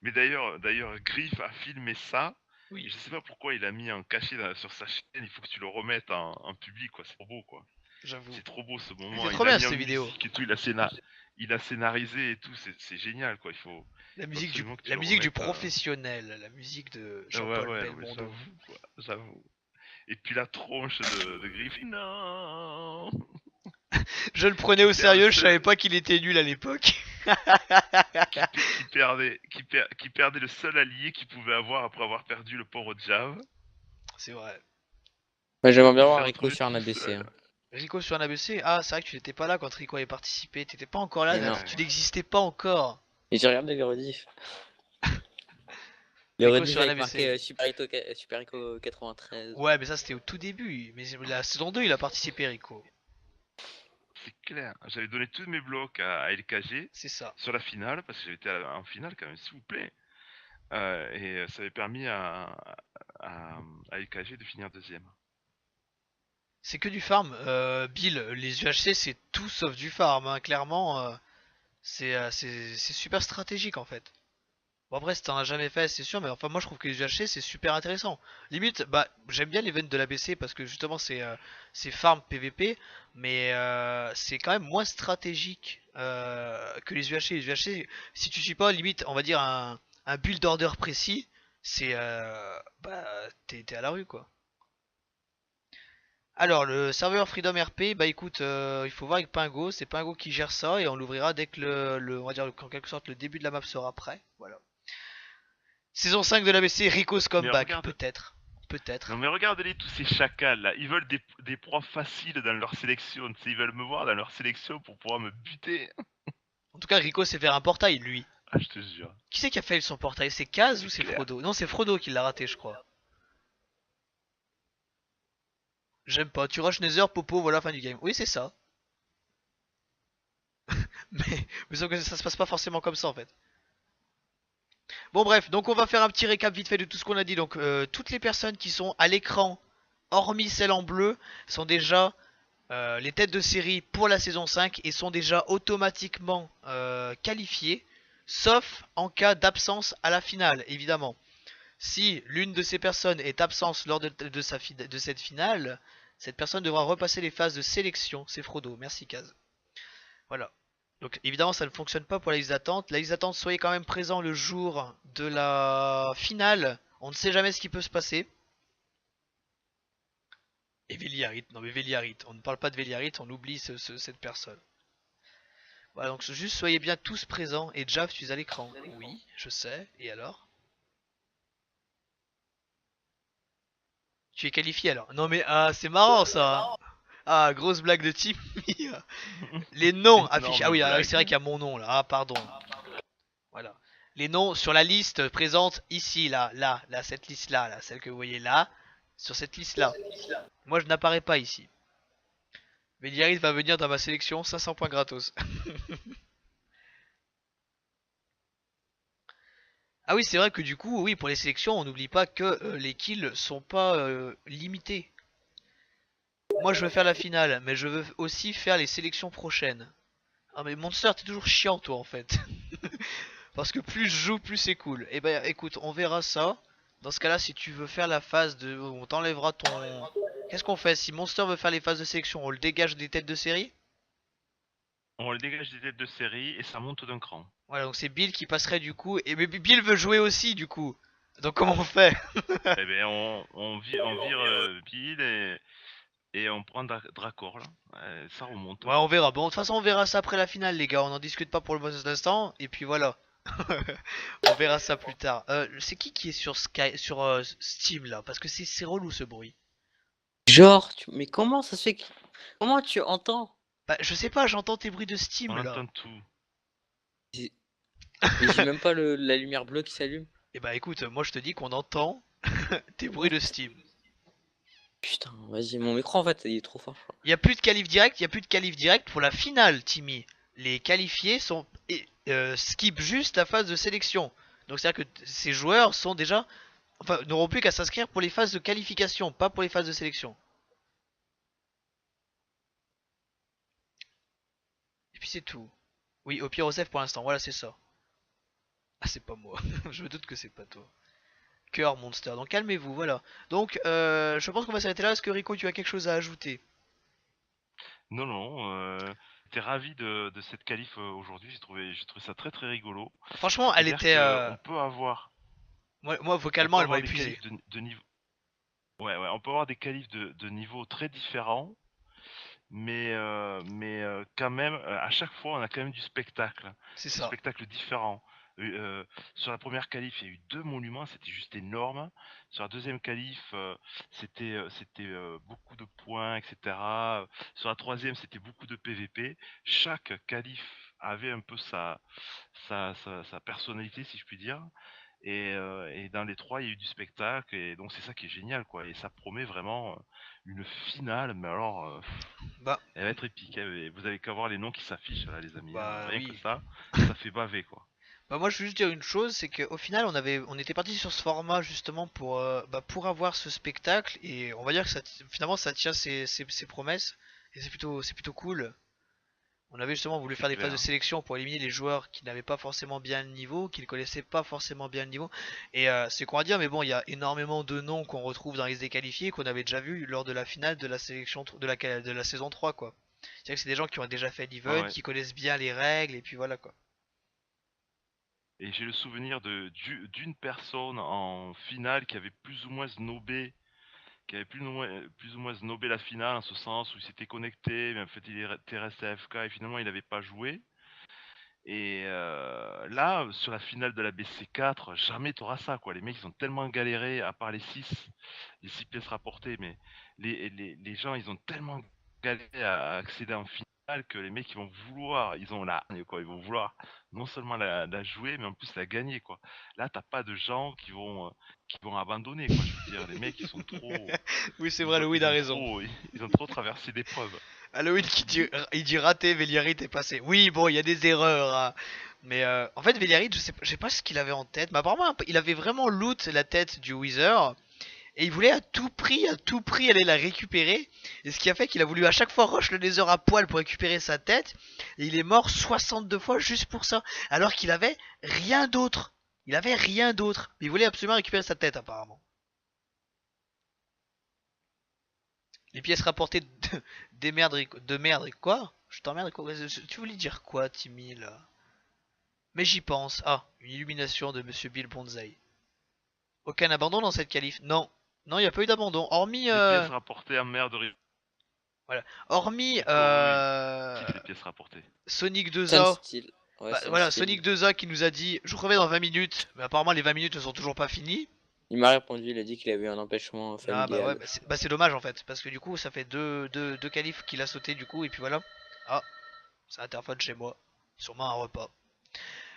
Mais d'ailleurs, Griff a filmé ça. Et Oui, je sais pas pourquoi il a mis un cachet sur sa chaîne. Il faut que tu le remettes en public, quoi. C'est trop beau, quoi. j'avoue. C'est trop beau ce C'est moment. trop Il a bien mis en ces vidéos. musique et tout. Il a scénarisé et tout. C'est génial, quoi. Faut absolument que tu La le musique du remettes. professionnel, la musique de Ouais, Jean-Paul ouais, non, mais Belmondo. j'avoue, quoi. J'avoue. Et puis la tronche de Griff. Non. Je le prenais Qui au perd le sérieux, je savais seul. pas qu'il était nul à l'époque. Qui perdait le seul allié qu'il pouvait avoir après avoir perdu le port au Jav. C'est vrai. Moi j'aimerais bien Il s'est voir Rico retrouvé sur un tout ABC. seul. Hein. Rico sur un ABC. Ah, c'est vrai que tu n'étais pas là quand Rico avait participé. T'étais pas encore là, Mais Nat. non. Tu Ouais. n'existais pas encore. Et j'ai regardé les rediff. Les Rico rediff sur un avec marqué ABC. Super Rico 93. Ouais, mais ça c'était au tout début. Mais la saison 2, il a participé, Rico. C'est clair. J'avais donné tous mes blocs à LKG C'est ça. sur la finale, parce que j'avais été en finale quand même, s'il vous plaît. Et ça avait permis à LKG de finir deuxième. C'est que du farm. Bill, les UHC, c'est tout sauf du farm. Hein. Clairement, c'est super stratégique en fait. Bon après si t'en as jamais fait c'est sûr mais enfin moi je trouve que les UHC c'est super intéressant. Limite bah j'aime bien l'event de l'ABC parce que justement c'est farm PVP mais c'est quand même moins stratégique que les UHC. Les UHC si tu suis pas limite on va dire un build order précis c'est bah t'es à la rue quoi. Alors, le serveur Freedom RP, bah écoute, il faut voir avec Pingo, c'est Pingo qui gère ça et on l'ouvrira dès que on va dire en quelque sorte le début de la map sera prêt. Voilà. Saison 5 de l'ABC, Rico's Mais comeback, regarde, peut-être. non Peut-être. mais regardez tous ces chacals là, ils veulent des proies faciles dans leur sélection, tu sais, ils veulent me voir dans leur sélection pour pouvoir me buter. En tout cas, Rico sait faire un portail, lui. Ah, je te jure, Qui c'est qui a fait son portail? C'est Kaz ou c'est c'est clair. Frodo? Non, c'est Frodo qui l'a raté, je crois. J'aime pas. Tu rush Nether, Popo, voilà, fin du game. Oui, c'est ça. Mais sauf que ça se passe pas forcément comme ça en fait. Bon bref, donc on va faire un petit récap vite fait de tout ce qu'on a dit. Donc toutes les personnes qui sont à l'écran, hormis celles en bleu, sont déjà les têtes de série pour la saison 5 et sont déjà automatiquement qualifiées, sauf en cas d'absence à la finale, évidemment. Si l'une de ces personnes est absente lors de cette finale, cette personne devra repasser les phases de sélection. C'est Frodo, merci Kaz. Voilà. Donc évidemment ça ne fonctionne pas pour la liste d'attente. La liste d'attente, soyez quand même présent le jour de la finale. On ne sait jamais ce qui peut se passer. Et Veliarit, non mais Veliarit, on ne parle pas de Veliarit, on oublie cette personne. Voilà, donc juste soyez bien tous présents. Et Jav, tu es à l'écran. Oui, je sais. Et alors? Tu es qualifié alors? Non mais ah, c'est marrant ça. Ah, grosse blague de Timmy. Les noms affichés. Ah Énorme oui, c'est vrai blague. qu'il y a mon nom là. Ah, pardon. Voilà. Les noms sur la liste présente ici, là, cette liste-là, là, celle que vous voyez là, sur cette liste-là. Moi, je n'apparais pas ici. Mais Liaris va venir dans ma sélection, 500 points gratos. Ah oui, c'est vrai que du coup, oui, pour les sélections, on n'oublie pas que les kills sont pas limités. Moi, je veux faire la finale, mais je veux aussi faire les sélections prochaines. Ah mais Monster, t'es toujours chiant, toi, en fait. Parce que plus je joue, plus c'est cool. Et ben écoute, on verra ça. Dans ce cas-là, si tu veux faire la phase de... On t'enlèvera ton... Qu'est-ce qu'on fait? Si Monster veut faire les phases de sélection, on le dégage des têtes de série? On le dégage des têtes de série et ça monte d'un cran. Voilà, donc c'est Bill qui passerait du coup. Et mais Bill veut jouer aussi du coup. Donc comment on fait? Eh ben on vire Bill et on prend Dracor là. Ça remonte. Ouais, on verra. Bon, de toute façon, on verra ça après la finale, les gars. On n'en discute pas pour le moment d'instant. Et puis voilà. On verra ça plus tard. C'est qui est sur Sky, sur Steam là? Parce que c'est relou ce bruit. Genre, mais comment ça se fait comment tu entends? Bah, je sais pas, j'entends tes bruits de On Steam là. entend tout. Mais j'ai même pas la lumière bleue qui s'allume. Et bah écoute, moi je te dis qu'on entend tes bruits de What? Steam. Putain, vas-y, mon micro en fait il est trop fort, je crois. Il y a plus de qualif direct, il y a plus de qualif direct pour la finale, Timmy. Les qualifiés sont skip juste la phase de sélection. Donc c'est-à-dire que ces joueurs sont déjà, enfin, n'auront plus qu'à s'inscrire pour les phases de qualification, pas pour les phases de sélection. Et puis c'est tout. Oui, au pire Osef pour l'instant, voilà c'est ça. Ah c'est pas moi, je me doute que c'est pas toi. Cœur Monster, donc calmez-vous, voilà. Donc je pense qu'on va s'arrêter là, est-ce que Rico tu as quelque chose à ajouter? Non, non, j'étais ravi de cette qualif aujourd'hui, j'ai trouvé ça très très rigolo. Franchement, elle C'est-à-dire était... que moi, on vocalement, peut elle m'a avoir des épuisé. qualifs de niveau. Ouais, ouais, on peut avoir des qualifs de niveau très différents, mais quand même, à chaque fois, on a quand même du spectacle, C'est du ça. spectacle différent. Sur la première qualif, il y a eu 2 monuments, c'était juste énorme. Sur la deuxième qualif, c'était beaucoup de points, etc. Sur la troisième, c'était beaucoup de PVP. Chaque qualif avait un peu sa personnalité, si je puis dire. Et dans les 3, il y a eu du spectacle, et donc c'est ça qui est génial, quoi. Et ça promet vraiment une finale, mais alors, Bah, elle va être épique, hein, et vous avez qu'à voir les noms qui s'affichent là, les amis, hein. bah Rien que oui. ça fait baver, quoi. Bah moi je veux juste dire une chose, c'est qu'au final on était parti sur ce format justement pour avoir ce spectacle et on va dire que finalement ça tient ses promesses et c'est plutôt cool. On avait justement voulu C'est faire des phases de clair. sélection pour éliminer les joueurs qui n'avaient pas forcément bien le niveau, qui ne connaissaient pas forcément bien le niveau. Et c'est qu'on va dire, mais bon, il y a énormément de noms qu'on retrouve dans les déqualifiés qu'on avait déjà vu lors de la finale de la sélection de la saison 3 quoi. C'est-à-dire que c'est des gens qui ont déjà fait Ouais, l'event, ouais. qui connaissent bien les règles et puis voilà quoi. Et j'ai le souvenir d'une personne en finale qui avait plus ou moins snobé qui avait plus ou moins snobé la finale en ce sens où il s'était connecté, mais en fait il était resté AFK et finalement il n'avait pas joué. Et là, sur la finale de la BC4, jamais t'auras ça, quoi. Les mecs, ils ont tellement galéré, à part les 6 pièces rapportées, mais les gens, ils ont tellement galéré à accéder en finale que les mecs, ils vont vouloir, ils ont la hargne, quoi. Ils vont vouloir non seulement la jouer, mais en plus la gagner, quoi. Là, t'as pas de gens qui vont abandonner, quoi. Je veux dire, les mecs, ils sont trop, Oui, c'est vrai, Halloween a raison. ils ont trop traversé d'épreuves. Halloween il dit raté, Veliarit est passé. Oui, bon, il y a des erreurs, hein. Mais en fait, Veliarit, je sais pas ce qu'il avait en tête. Mais apparemment, il avait vraiment loot la tête du Wither. Et il voulait à tout prix aller la récupérer. Et ce qui a fait qu'il a voulu à chaque fois rush le Nether à poil pour récupérer sa tête. Et il est mort 62 fois juste pour ça. Alors qu'il avait rien d'autre. Il avait rien d'autre. Mais il voulait absolument récupérer sa tête apparemment. Les pièces rapportées de merde et quoi? Je t'emmerde quoi? Tu voulais dire quoi, Timmy là? Mais j'y pense. Ah, une illumination de Monsieur Bill Bonzai. Aucun abandon dans cette qualif? Non. Non, il n'y a pas eu d'abandon. Hormis... Les pièces rapportées en mer de rive. Voilà. Hormis... Les pièces rapportées. Sonic 2A. Ouais, voilà, Sonic 2A qui nous a dit je reviens dans 20 minutes. Mais apparemment les 20 minutes ne sont toujours pas finies. Il m'a répondu, il a dit qu'il avait eu un empêchement familial. Ah bah ouais, c'est dommage en fait. Parce que du coup ça fait deux qualifs qu'il a sauté du coup. Et puis voilà. Ah, ça interphone chez moi. Sûrement un repas.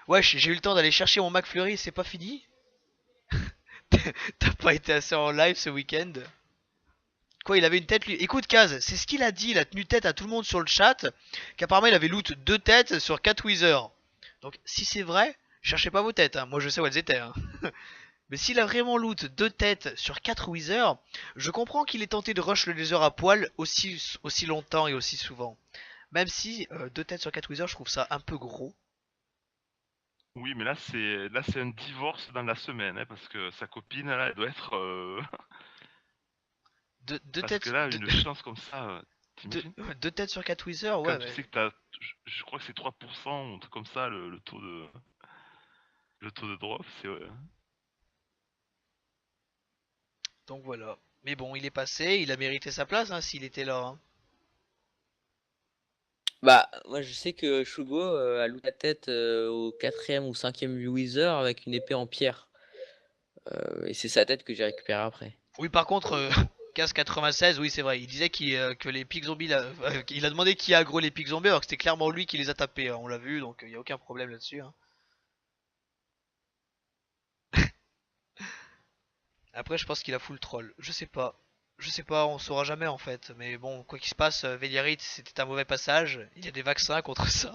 Wesh, j'ai eu le temps d'aller chercher mon McFlurry, c'est pas fini? T'as pas été assez en live ce week-end? Quoi, il avait une tête lui. Écoute Kaz, c'est ce qu'il a dit, il a tenu tête à tout le monde sur le chat, qu'apparemment il avait loot 2 têtes sur 4 Wither. Donc si c'est vrai, cherchez pas vos têtes, hein. Moi je sais où elles étaient. Hein. Mais s'il a vraiment loot 2 têtes sur 4 Wither, je comprends qu'il ait tenté de rush le laser à poil aussi longtemps et aussi souvent. Même si 2 têtes sur 4 Wither, je trouve ça un peu gros. Oui, mais là c'est un divorce dans la semaine, hein, parce que sa copine là, elle doit être. Parce têtes, que là, une chance comme ça, t'imagines? 2 têtes sur 4 Wither, ouais. Quand tu sais que t'as, je crois que c'est 3%, un truc comme ça, le taux de drop, c'est. Donc voilà. Mais bon, il est passé, il a mérité sa place hein, s'il était là. Hein. Bah, moi je sais que Shugo a looté la tête au 4ème ou 5ème Wither avec une épée en pierre. Et c'est sa tête que j'ai récupérée après. Oui, par contre, 1596, oui, c'est vrai. Il disait que les pics zombies. Il a demandé qui a aggro les pics zombies alors que c'était clairement lui qui les a tapés. Hein, on l'a vu, donc il n'y a aucun problème là-dessus. Hein. Après, je pense qu'il a full troll. Je sais pas. Je sais pas, on saura jamais en fait. Mais bon, quoi qu'il se passe, Veliarit c'était un mauvais passage. Il y a des vaccins contre ça.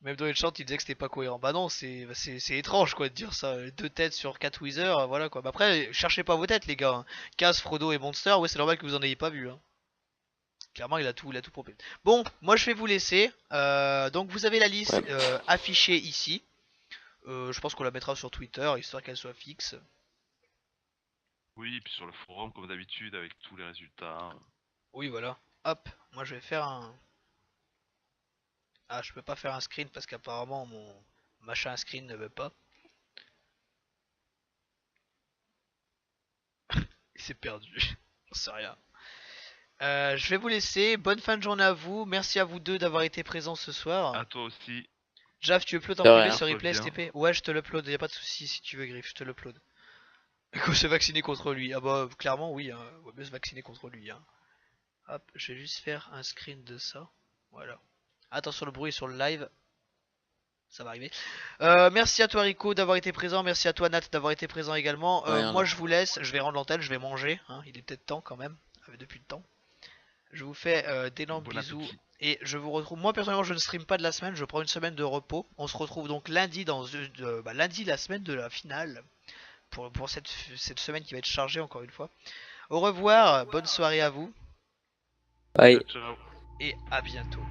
Même dans les chants, il disait que c'était pas cohérent. Bah non, c'est étrange quoi de dire ça. 2 têtes sur 4 Wither, voilà quoi. Bah après, cherchez pas vos têtes les gars. Hein. Kaz, Frodo et Monster, ouais, c'est normal que vous en ayez pas vu. Hein. Clairement, il a tout propé. Bon, moi je vais vous laisser. Donc vous avez la liste affichée ici. Je pense qu'on la mettra sur Twitter, histoire qu'elle soit fixe. Oui, et puis sur le forum comme d'habitude avec tous les résultats. Oui, voilà. Hop, moi je vais faire un... Ah, je peux pas faire un screen parce qu'apparemment mon machin screen ne veut pas. Il s'est perdu. J'en sais rien. Je vais vous laisser. Bonne fin de journée à vous. Merci à vous deux d'avoir été présents ce soir. À toi aussi. Jav, tu uploads en privé sur replay bien. STP? Ouais, je te l'upload. Y'a pas de soucis si tu veux, Griff. Je te l'upload. Qu'on se vacciner contre lui. Ah bah, clairement, oui. Hein. On va mieux se vacciner contre lui. Hein. Hop, je vais juste faire un screen de ça. Voilà. Attention le bruit sur le live. Ça va arriver. Merci à toi Rico d'avoir été présent. Merci à toi Nat d'avoir été présent également. Moi je vous laisse. Je vais rendre l'antenne. Je vais manger. Hein. Il est peut-être temps quand même. Depuis le temps. Je vous fais d'énormes bisous. Appétit. Et je vous retrouve. Moi personnellement je ne stream pas de la semaine. Je prends une semaine de repos. On se retrouve donc lundi lundi la semaine de la finale. Pour cette semaine qui va être chargée encore une fois. Au revoir. Bonne soirée à vous. Bye. Ciao. Et à bientôt.